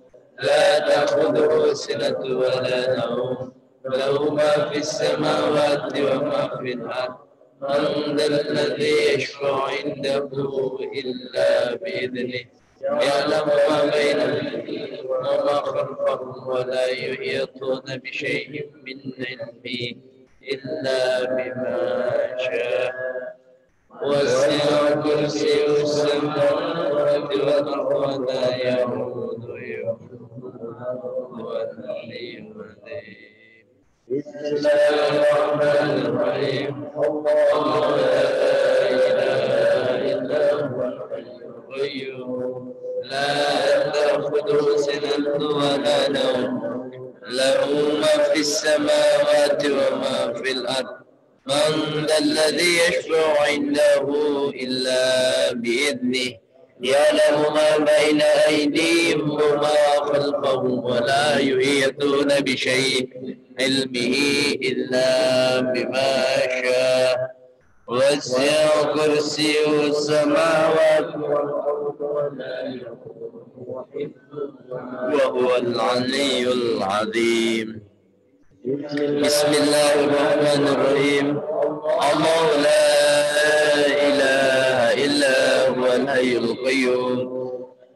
لا تأخذه سنة ولا نوم له ما في السماوات وما في الأرض من ذا الذي يشفع عنده إلا بإذنه يعلم ما بين أيديهم وما خلفهم ولا يحيطون بشيء من علمه إلا بما شاء وسع كرسيه السماوات والأرض ولا يئوده حفظهما العلي العظيم. بسم الله الرحمن الرحيم. الله لا إله إلا هو الحي القيوم لا تأخذه سنة ولا نوم له ما في السماوات وما في الأرض من ذا الذي يشفع عنده إلا بإذنه يعلم ما بين أيديهم وما خلفهم ولا يحيطون بشيء علمه إلا بما شاء وسع كرسيه السماوات والأرض ولا يؤوده حفظهما وهو العلي العظيم. بسم الله الرحمن الرحيم. الله لا إله إلا هو الحي القيوم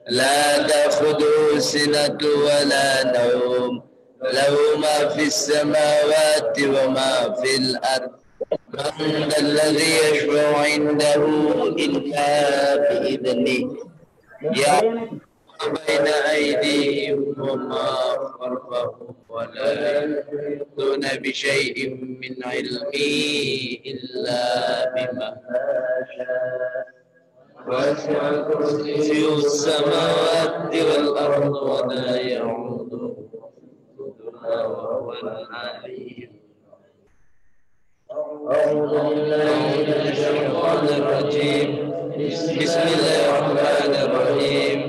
لا تأخذه سنة ولا نوم له ما في السماوات وما في الأرض من ذا الذي يشفع عنده إلا بإذنه يعلم بين أيديهم وما خلفهم ولا يحيطون بشيء من علمه إلا بما شاء وسع كرسيه السماوات والأرض ولا يعوده حفظهما وهو العلي. أعوذ بالله من الشيطان الرجيم. بسم الله الرحمن الرحيم.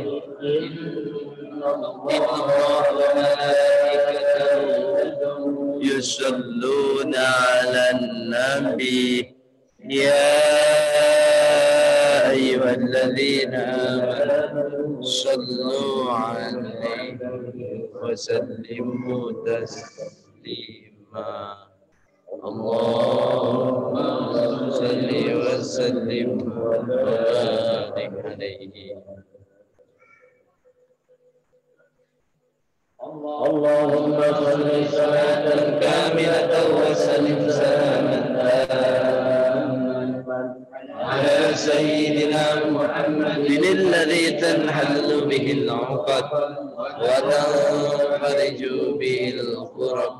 إن الله وملائكته يصلون على النبي يا أيها الذين آمنوا صلوا عليه وسلموا تسليما. اللهم صل وسلم وبارك عليه. اللهم صل صلاة كاملة وسلم سلاما تاما على سيدنا محمد الذي تنحل به العقد وتنفرج به الكرب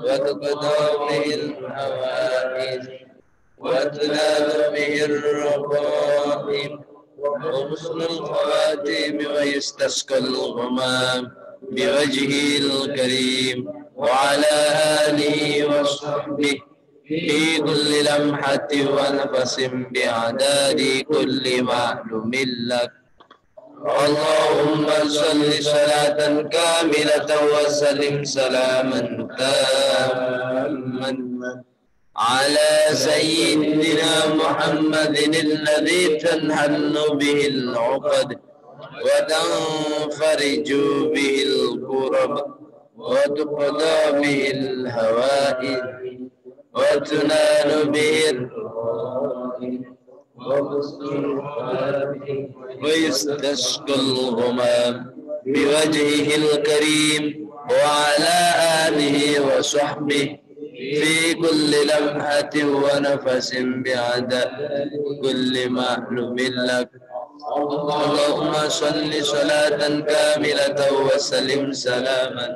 وتقضى به الحوائج وتنال به الرغائب وحسن الخواتيم ويستسقى الغمام بوجهه الكريم وعلى آله وصحبه في كل لمحة ونفس بعدد كل معلوم لك. اللهم صل صلاة كاملة وسلم سلاما تاما على سيدنا محمد الذي تنحل به العقد وتنفرج به الكرب وتقضى به الهوائج وتنال به الرغائب ويستسقى الغمام بوجهه الكريم وعلى آله وصحبه في كل لمحة ونفس بعدد كل معلوم لك. اللهم صل صلاة كاملة وسلم سلاما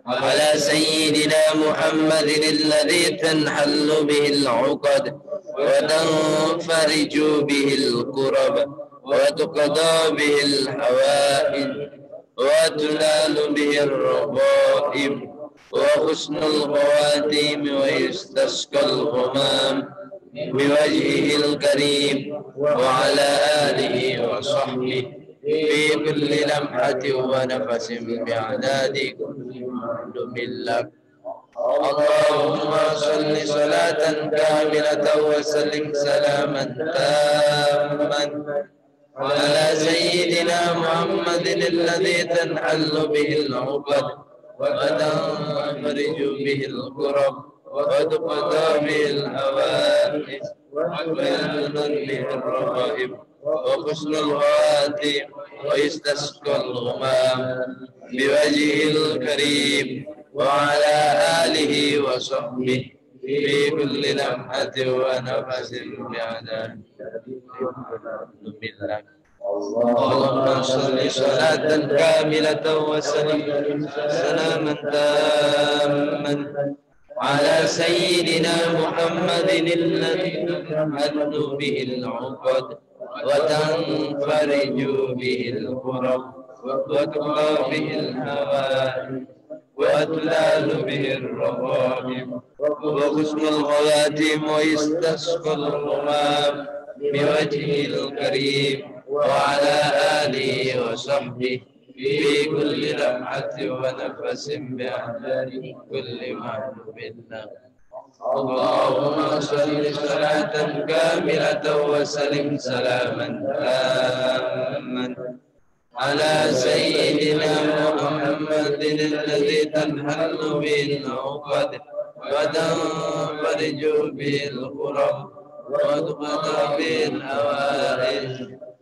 على سيدنا محمد الذي تنحل به العقد وتنفرج به الكرب وتقضى به الحوائج وتنال به الرغائب وحسن الخواتيم ويستسقى الغمام بوجهه الكريم وعلى آله وصحبه في كل لمحة ونفس بعدد كل معلوم لك. اللهم صل صلاة كاملة وسلم سلاما تاما على سيدنا محمد الذي تنحل به العقد وتنفرج به الكرب وتقضى به الحوائج وتنال به الرغائب وحسن الخواتيم ويستسقى الغمام بوجهه الكريم وعلى آله وصحبه في كل لمحة ونفس بعدد بالله. اللهم صل صلاة كاملة وسلم سلاما تاما على سيدنا محمد الذي تنحل به العقد وتنفرج به الكرب وتقضى به الهوائج وتنال به الرغائب وحسن الخواتيم ويستسقى الغمام بوجهه الكريم وعلى آله وصحبه في كل لمحة ونفس بعدد كل معلوم له. اللهم صل صلاة كاملة وسلم سلاما تاما على سيدنا محمد الذي تنحل به العقد وتنفرج به الكرب وتقضى به الحوائج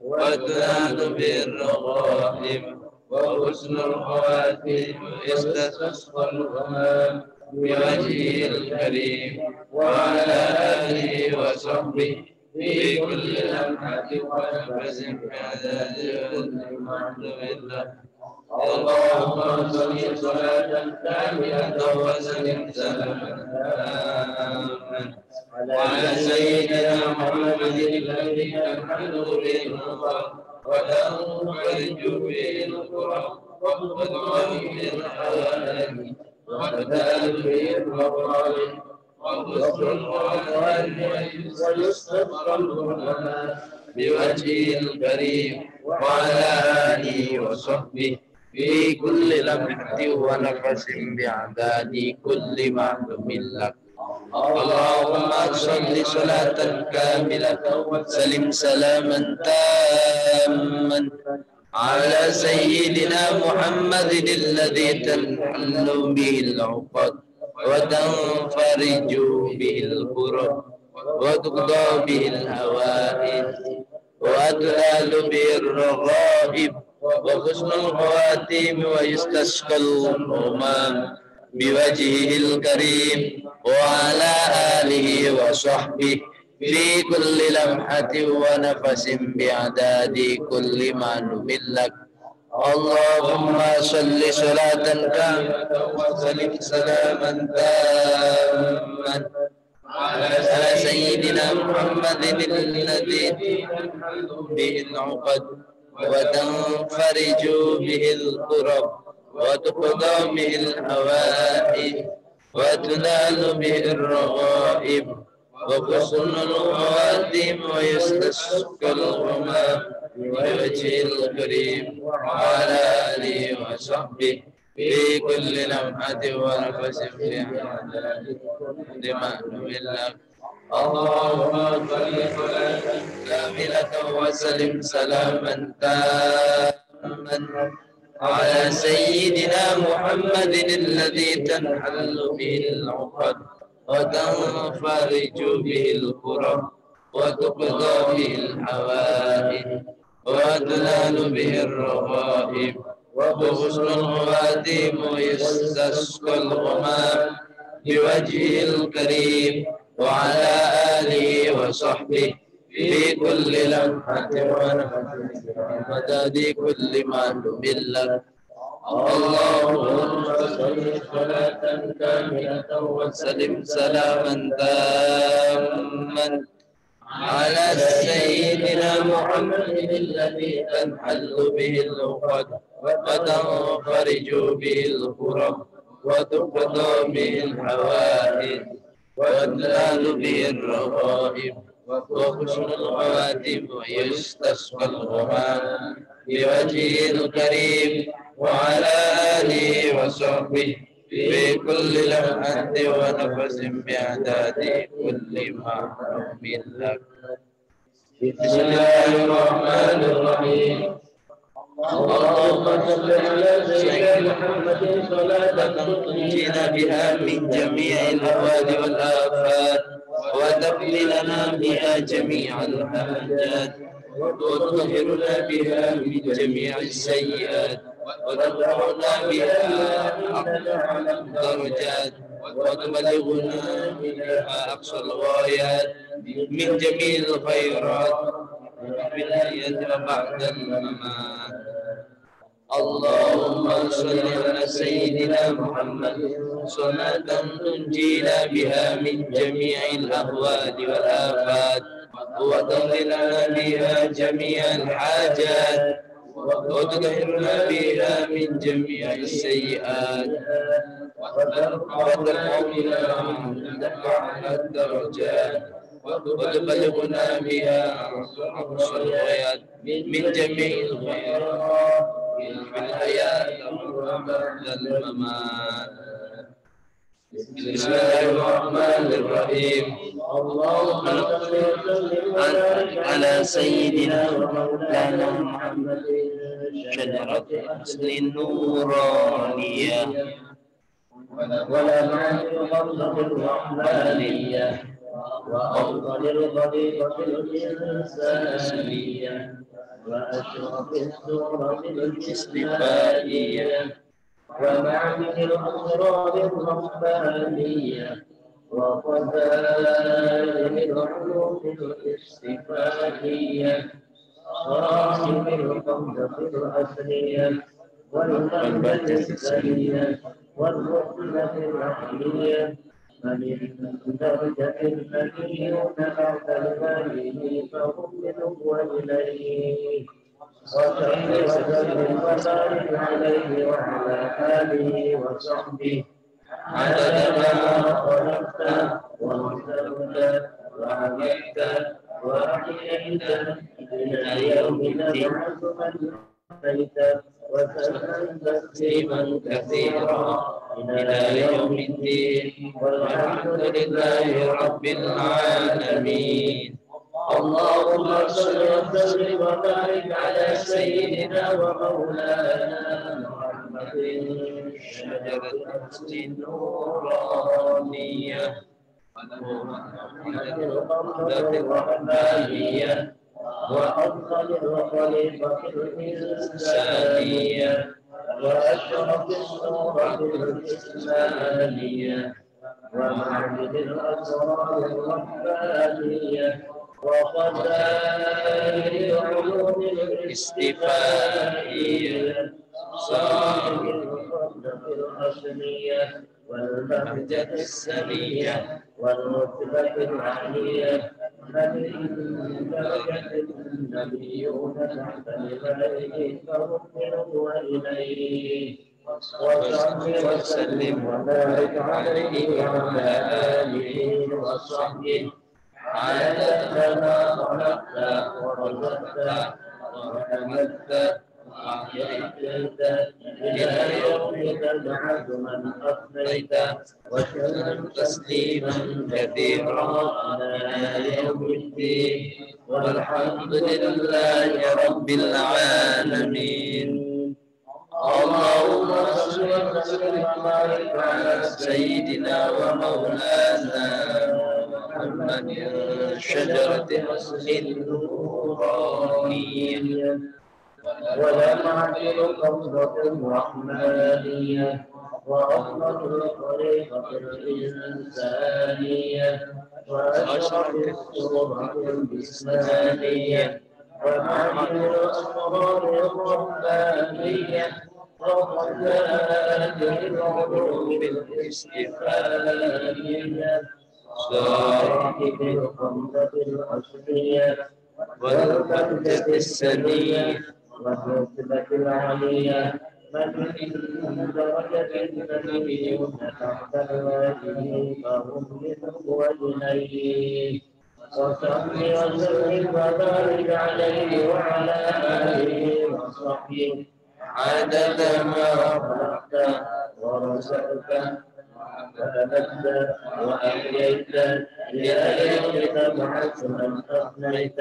وتنال به الرغائب وحسن الخواتيم ويستسقى الغمام بوجهه الكريم وعلى آله وصحبه في كل لمحة ونفس بعدد الله. اللهم صل صلاة كاملة وسلم سلاما على سيدنا محمد الذي تنحل به الكرب وتنفرج به الكرب وتقضى به الحوائج وتنال به الرغائب وحسن الخواتيم ويستسقى الغمام بوجهه الكريم وعلى آله وصحبه في كل لمحة ونفس بعدد كل معلوم لك. اللهم صل صلاة كاملة وسلم سلاما تاما على سيدنا محمد الذي تنحل به العقد وتنفرج به الكرب وتقضى به الهوائج وتنال به الرغائب وحسن الخواتيم ويستسقى الغمام بوجهه الكريم وعلى آله وصحبه في كل لمحة ونفس بعدد كل معلوم لك. اللهم صل صلاة كاملة وسلم سلاما تاما على سيدنا محمد الذي تنحل به العقد وتنفرج به الكرب وتقضى به الحوائج وتنال به الرغائب وحسن الخواتيم ويستسقى الغمام بوجهه الكريم وعلى آله وصحبه في كل لمحة ونفس بعدد معلوم لك. اللهم صل صلاة كاملة وسلم سلاما تاما على سيدنا محمد الذي تنحل به العقد وتنفرج به الكرب وتقضى به الحوائج وتنال به الرغائب وحسن الخواتيم ويستسقى الغمام بوجهه الكريم وعلى آله وصحبه في كل لمحة ونفس بعدد كل معلوم لك. اللهم صل صلاة كاملة وسلم سلاما تاما على سيدنا محمد الذي تنحل به العقد وتنفرج به الكرب وتقضى به الحوائج وتنال به الرغائب وحسن الخواتيم ويستسقى الغمام بوجهه الكريم وعلى آله وصحبه في كل لمحة ونفس بعدد كل معلوم لك. بسم الله الرحمن الرحيم. اللهم صل على سيدنا محمد صلاة تنجينا بها من جميع الأهوال والآفات وتقضي لنا بها جميع الحاجات وتطهرنا بها من جميع السيئات وترفعنا بها أعلى الدرجات وتبلغنا بها أقصى الغايات من جميع الخيرات في الحياة وبعد الممات. اللهم صل على سيدنا محمد صلاة تنجينا بها من جميع الأهوال والآفات وتقضي لنا بها جميع الحاجات وتطهرنا بها من جميع السيئات وترفعنا بها الدرجات وتبلغنا بها أقصى الغايات من جميع الخيرات في الحياة وبعد الممات. بسم الله الرحمن الرحيم. اللهم صل وسلم على سيدنا ومولانا محمد شجرة أصل النورانية ولمعة القبضة الرحمانية وأفضل الخليقة الإنسانية وأشرف السورة الاستفائية ومعدن الأسرار الربانية وخزائن العلوم الاستفائية صاحب القبضة الأصلية والقبضة الثانية والرتبة العقلية فمن درجة النبيون بعد المالين فهم منه وإليه وصل وسلم وبارك عليه وعلى آله وصحبه عدد ما خلقت وانزلت وعبدت وأحييت إلى يوم نبعث من أحييت وسلم تسليما كثيرا إلى يوم الدين والحمد لله رب العالمين. اللهم صل وسلم وبارك على سيدنا ومولانا محمد شجرة النورانية والقبضة الرحمانية وأفضل الخليقة الإنسانية وأشرف الصورة الإسلامية ومعدن الأسرار الربانية وخزائن العلوم الاستفائية صاحب القبضة الأصلية والبهجة السنية والرتبة العالية من درجة النبيون تحت الملائكة فهم منه وإليه وصل وسلم وبارك عليه وعلى آله وصحبه عدد ما خلقت ورزقت وحمدت وأحييت إلى يوم تبعث من أفنيت وسلم تسليما كثيرا إلى يوم الدين والحمد لله رب العالمين. اللهم صل وسلم وبارك على سيدنا ومولانا محمد شجرة أصل النورانية ولمعة القبضة الرحمانية وأفضل الطريقة الإنسانية وأشرف الصورة الإسلامية ومعدن الأسرار الربانية وخزائن العلوم الاستفائية صاحب القبضة الأصلية والبهجة السنية والرتبة العالية من درجة النبيون تحت الوالي فهم منه وإليه وصل وسلم وبارك عليه وعلى آله وصحبه عدد ما خلقت ورزقت وأبدت وأحييت إلى يوم تبعث من أفنيت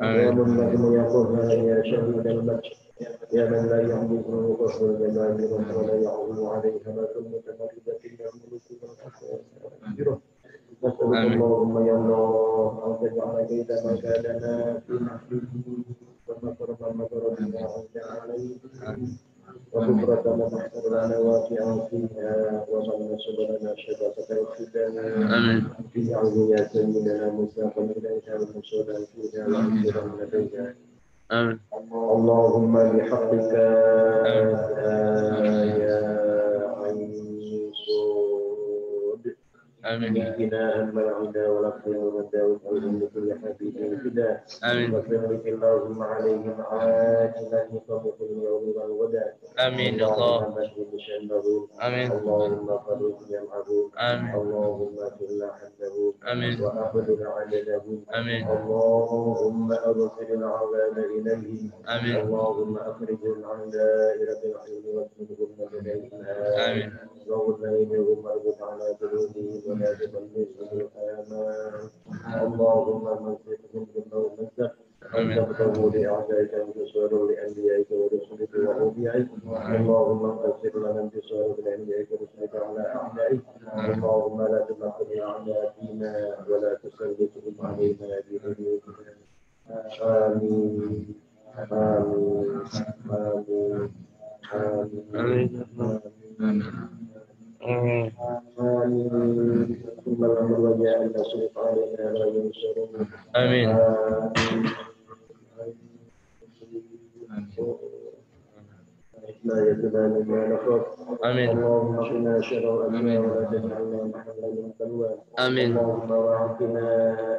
يا منتظم يا قهار يا شهيد المجد يا من لا يملك فخر الجمال ولا يعظم عليه هلاك المتمردة يا ملك المغفرة نسألك اللهم يا الله أن تجعل كيد ما كادنا في نحره ومكر من مكر بنا أنت عليه وكفرة من احسن لنا واقعا فيها ومن نشر لنا شبكة الختام في عون يا سيدنا مساقا إليك ومنشورا فيها ومنشورا لديها اللهم بحقك يا عين صود نبينا أما العدا ولقنا ومدى وكل كل حبيب فدا وسلمك اللهم عليهم عاجلا يطلق اليوم والغدا اللهم مجد شأنه اللهم فرج جمعه اللهم كل حمده وأخذ عدده اللهم أرسل العذاب إليه اللهم أخرجهم عن دائرة العلم واكتبهم لديها وغنيهم واربط على قلوبهم ولا تبلغهم الآمان اللهم مسكهم بالنور مسك أن تغفروا لأعدائك انتصارا لأنبيائك ورسلك وأوليائك اللهم انتصر لنا انتصارا لأنبيائك ورسلك على أعدائك اللهم لا تمكن أعدائنا ولا تسلطهم علينا بذنوبنا آمين آمين آمين آمين ثم الأمر وجاء أن تصرف علينا لا ينصرون آمين لا يتبان ما نخاف اللهم قنا شر الأشياء ولا تجعلنا محلا للبلوى اللهم وعدنا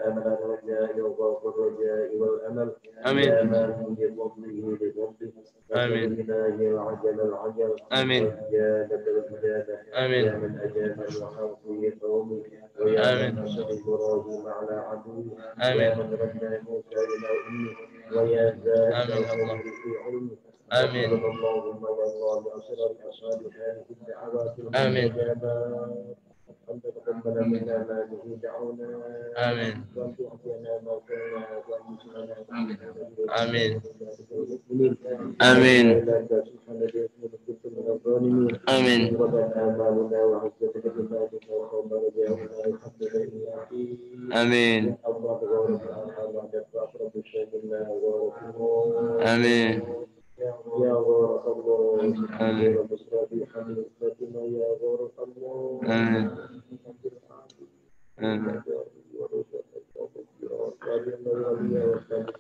أمل الرجاء وضعف الرجاء والأمل يا من بفضله بفضله وبالله العجل العجل والإجابة الإجابة يا من أجاب الوحى في قومه ويا من نصر إبراهيم على عدوه يا من رد موسى إلى أمه ويا ذات الأمر في علمه آمين اللهم يا الله بأسرار أصالحات الدعوات المستجابات أن تتقبل منا ما به دعونا وأن تعطينا ما كنا وأن آمين آمين آمين وبدأ آمالنا وعزة كلماتك وخوف رجاؤنا والحمد لله آمين الله تبارك وتعالى بعد رب الشيخ الله آمين يا غارق الله آمين وبشرى حبيبتنا يا غارق الله آمين آمين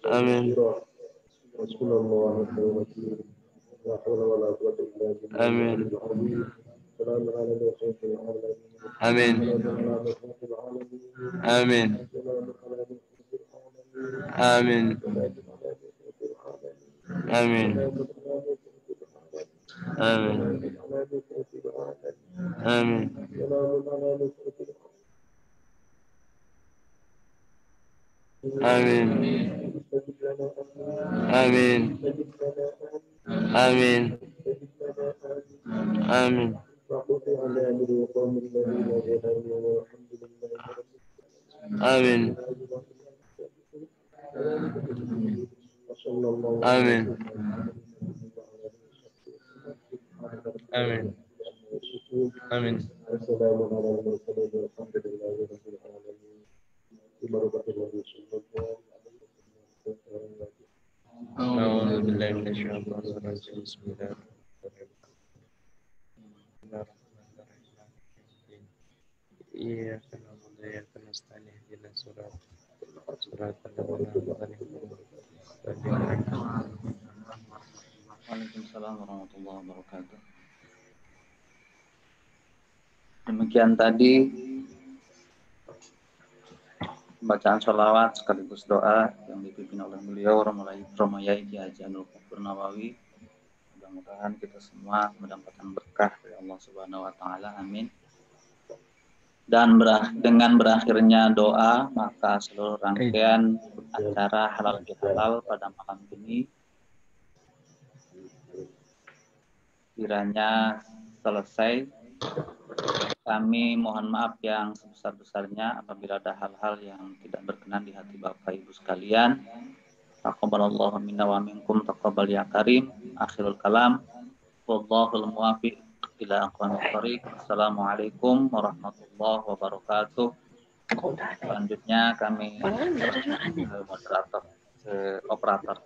آمين وصلى الله عليه وسلم لا حول ولا قوة إلا بالله آمين سلام على المرسلين آمين آمين آمين آمين آمين آمين آمين آمين آمين آمين آمين آمين آمين آمين السلام على المرسلين والحمد لله رب العالمين ببركة النبي صلى الله عليه وسلم. أعوذ بالله من الشيطان الرجيم بسم الله الرحمن الرحيم إياك نعبد وإياك نستعين اهدنا الصراط الذين أنعمت عليهم. Waalaikumsalam warahmatullahi wabarakatuh. Demikian tadi bacaan sholawat sekaligus doa yang dipimpin oleh beliau Romayai Ki Haji Abdul Ghafur Nawawi. Mudah-mudahan kita semua mendapatkan berkah dari Allah Subhanahu wa taala. Amin. Dan dengan berakhirnya doa, maka seluruh rangkaian acara halal bihalal pada malam ini kiranya selesai. Kami mohon maaf yang sebesar-besarnya apabila ada hal-hal yang tidak berkenan di hati Bapak Ibu sekalian. Taqabbalallahu minna wa minkum taqabbal ya karim. Akhirul kalam. Wallahul muwaffiq ila aqwamit thoriq. Assalamualaikum warahmatullahi wabarakatuh. Selanjutnya kami operator.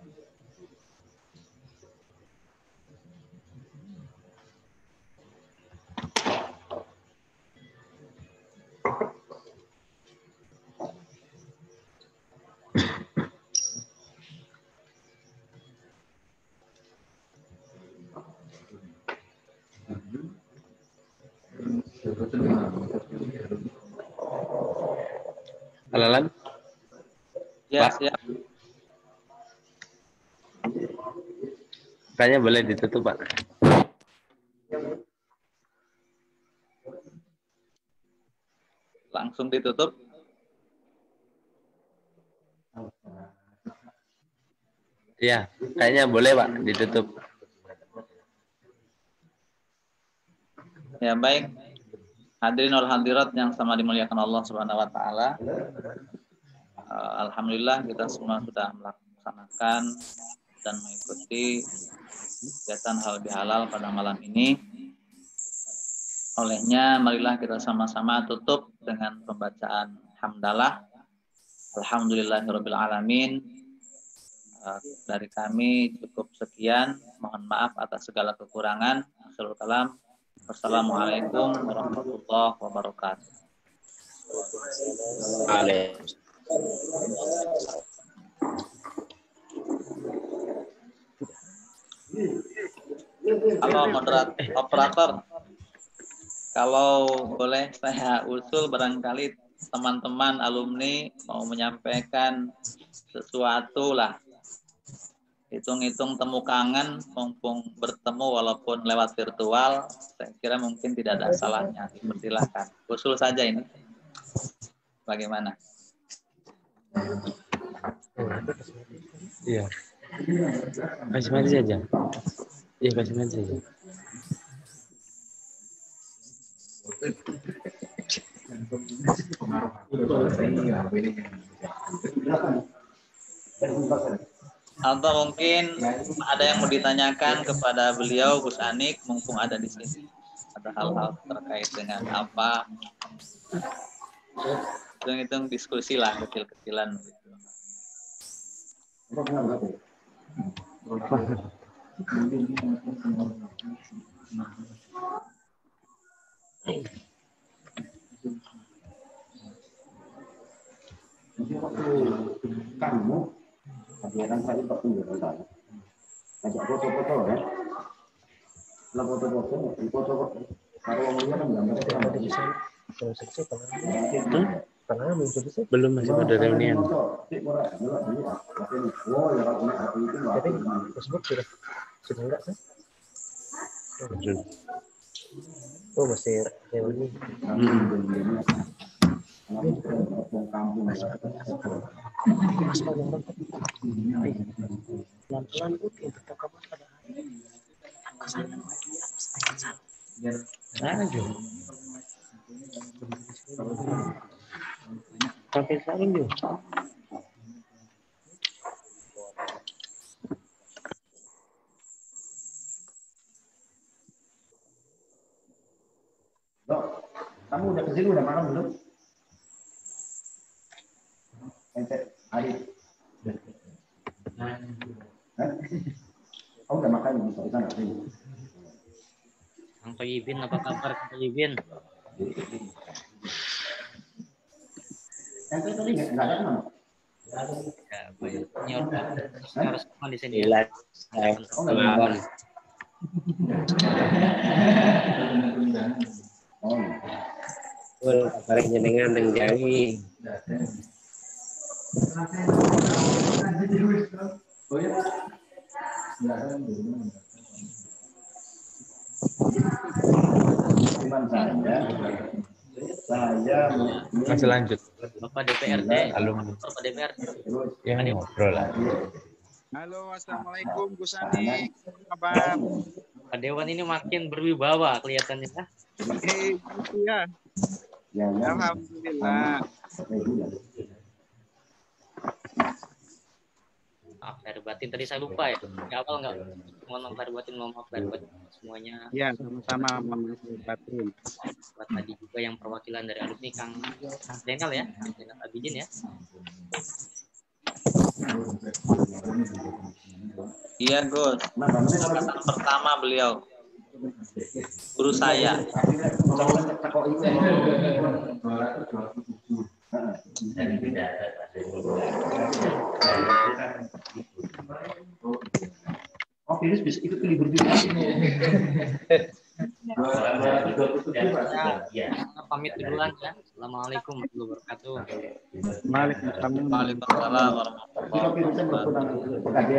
Alalan? Ya, Pak. siap. Kayaknya boleh ditutup, Pak. Langsung ditutup. Iya, kayaknya boleh, Pak, ditutup. Ya, baik. Hadirin wal hadirat yang sama dimuliakan Allah Subhanahu wa taala. Alhamdulillah kita semua sudah melaksanakan dan mengikuti kegiatan halal bihalal pada malam ini. Olehnya marilah kita sama-sama tutup dengan pembacaan hamdalah. Alhamdulillahirabbil alamin. Dari kami cukup sekian. Mohon maaf atas segala kekurangan. Akhirul kalam. Wassalamualaikum warahmatullahi wabarakatuh. Halo operator, kalau boleh saya usul barangkali teman-teman alumni mau menyampaikan sesuatu lah. Hitung-hitung temu kangen, mumpung bertemu walaupun lewat virtual, saya kira mungkin tidak ada salahnya. Persilahkan. Usul saja ini. Bagaimana? Iya. Kasih mati aja. Iya, kasih mati aja. Atau mungkin ada yang mau ditanyakan kepada beliau, Gus Anik, mumpung ada di sini. Ada hal-hal terkait dengan apa? Hitung-hitung diskusi lah, kecil-kecilan. Kamu kegiatan saya itu tunjukkan saya. Ajak foto-foto ya. Lah foto-foto, foto-foto. Kalau ngomongnya kan gambar itu bisa. Belum, masih pada reunian. Tapi Facebook sudah enggak sih? Oh, masih reuni. Pelan-pelan putih tetap kamu pada sampai saling juga. Kamu udah kesini udah makan belum? Ente Arif. Kamu udah makan di sana sini. Kang Toyibin, apa kabar Kang Toyibin? Ente tadi nggak ada kan? Ya, baik. Ini harus makan di sini. Kabar jenengan teng Jawi. Saya Masih lanjut. Bapak DPRD, Alumni. Bapak DPRD. Ya, ngobrol lah. Halo, assalamualaikum Gus Anik. Kabar? Pak Dewan ini makin berwibawa kelihatannya. Iya. Ya, Alhamdulillah. Maaf lahir batin, tadi saya lupa ya. Di awal nggak mohon lahir batin, mohon maaf lahir batin semuanya. Ya, sama-sama mohon lahir batin. Buat tadi juga yang perwakilan dari alumni Kang Zainal ya, Kang Zainal Abidin ya. Iya Gus, angkatan pertama beliau, guru saya. Oh, virus bisa ikut libur juga. Pamit duluan ya. Assalamualaikum warahmatullahi wabarakatuh. Waalaikumsalam warahmatullahi wabarakatuh.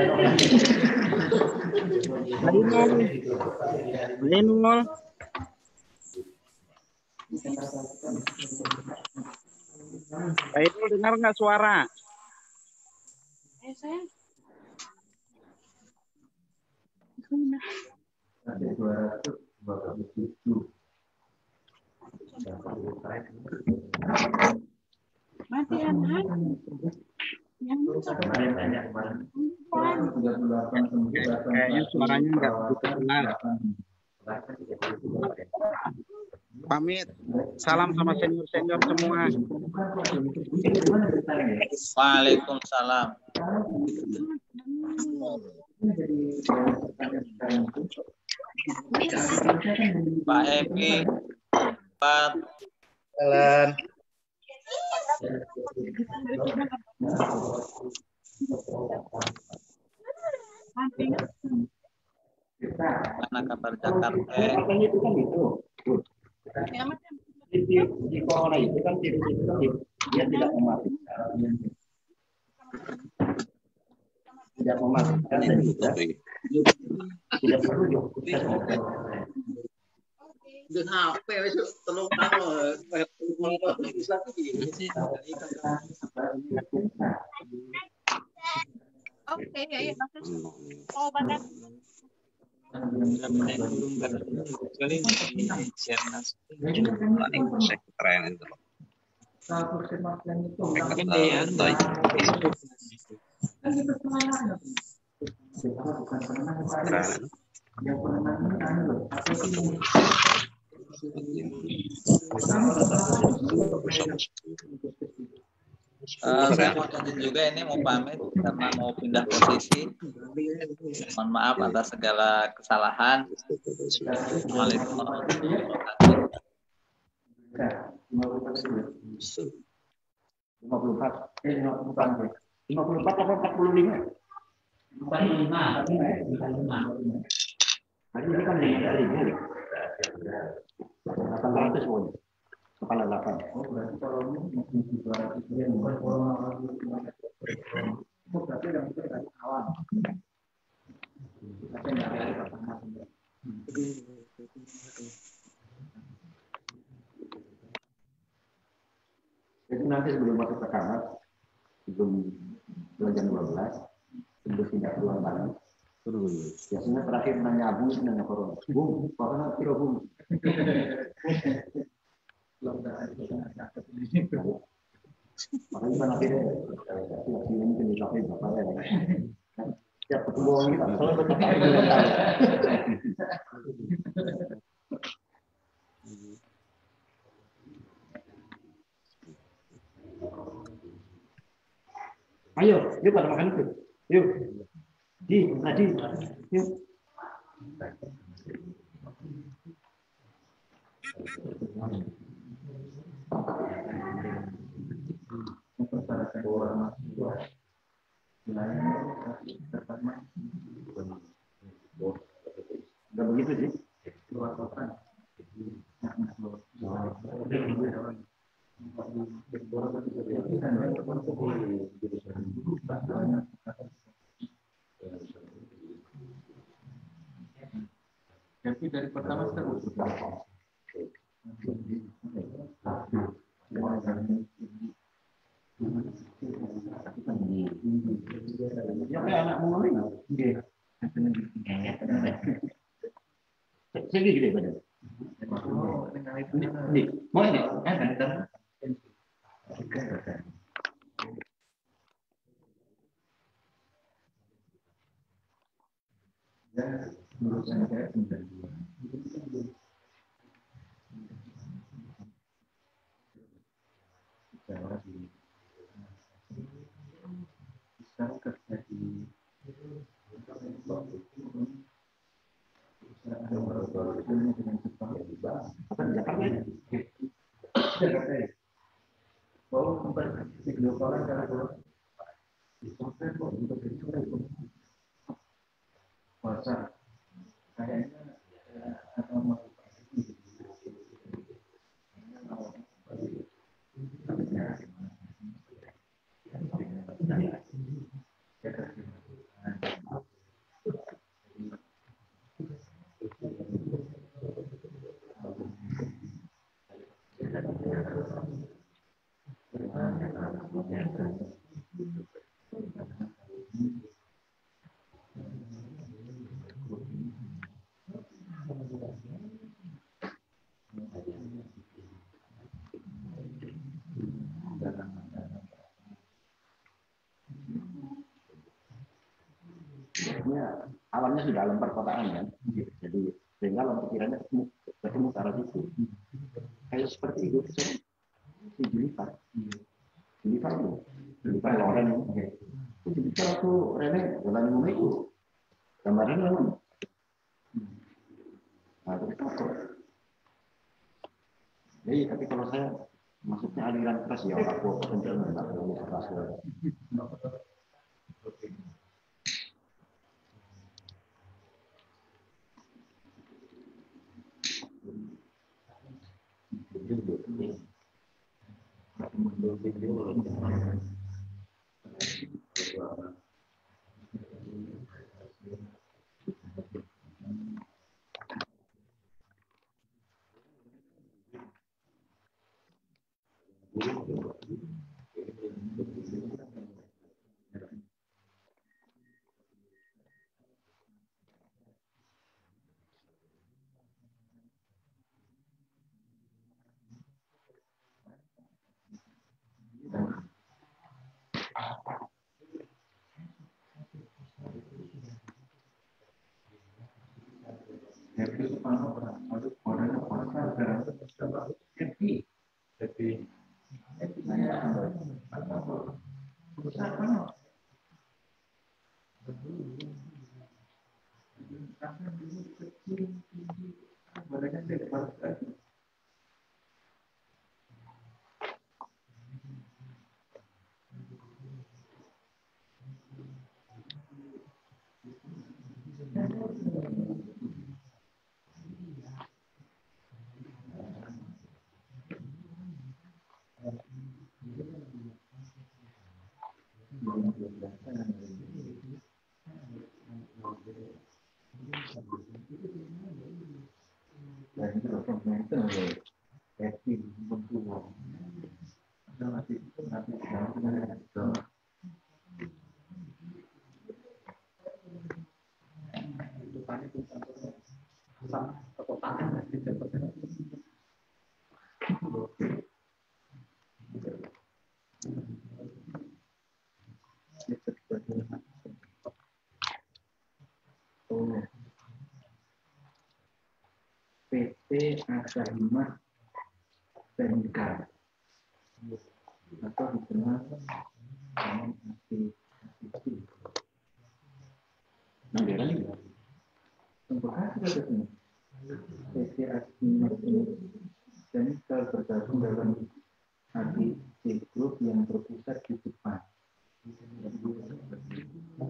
Pak Irul dengar nggak suara? Mati anak. Kayaknya suaranya nggak begitu benar. Pamit. Salam sama senior-senior semua. Waalaikumsalam. Pak Epi, Pak Jalan. Mana kabar Jakarta? Itu kan itu. Di corona itu kan virus itu kan dia tidak mematikan. Tidak mematikan dan juga tidak perlu diobservasi. Dengan HP itu tolong Oke, ya. Oh, badan. Saya mau izin juga ini mau pamit karena mau pindah posisi. Mohon maaf atas segala kesalahan. Assalamualaikum warahmatullahi wabarakatuh. 54 atau 45? 45. Hari ini kan 5 800 semuanya. Kepala 8. Oh, berarti kalau ini 200 ribu. Berarti yang itu dari awal. Tapi nggak ada pertama. Itu nanti sebelum masuk ke kamar, sebelum jam 12, sebelum tidak keluar barang. Biasanya terakhir nanya Abu, nanya Corona. Bung, Corona kira Bung. Makanya kan akhirnya ini jenis apa yang bapak ya. Setiap ketemu orang kita, selalu berkata ayo, yuk pada makan itu. Yuk. Nadi, yuk. Udah begitu sih. Tapi dari pertama terus. Ya kayak anak mulai. Sini gede badan. Nih, mau ini? Menurut saya 92. Jawa di bisa kerja di dengan Jepang apa di Jakarta ya? Jakarta ya? Oh, tempat di global karena di software kok untuk itu bahasa kayaknya atau mau awalnya sudah alam perkotaan kan, jadi sehingga alam pikirannya ketemu ke arah situ. Kayak seperti itu, si Julifar Loren, Julifar tuh Rene jalan rumah itu gambaran lawan. Nah, itu takut. Jadi tapi kalau saya maksudnya aliran keras ya aku kencang nggak boleh keras. PT Asahimat Teknika atau dikenal dengan APTC. Nah, daerah ini untuk hasil ini PT Asahimat Teknika bergabung dalam APTC Group yang berpusat di Jepang. Ya,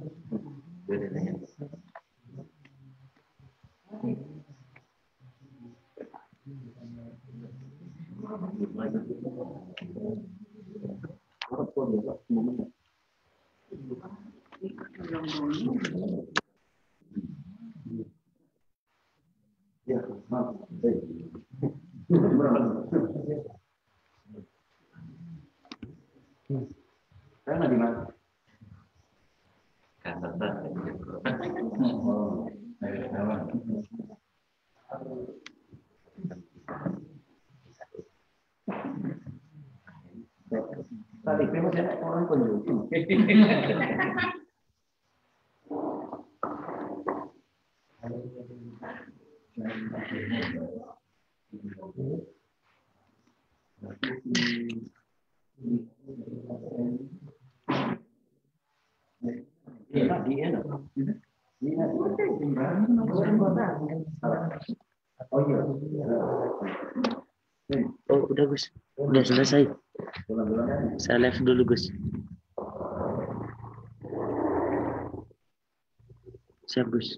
maaf. Saya nggak di mana? Kantor. Oh, Tadi masih ada orang penjual. Oh, udah Gus. Udah selesai. Saya live dulu Gus. Siap Gus.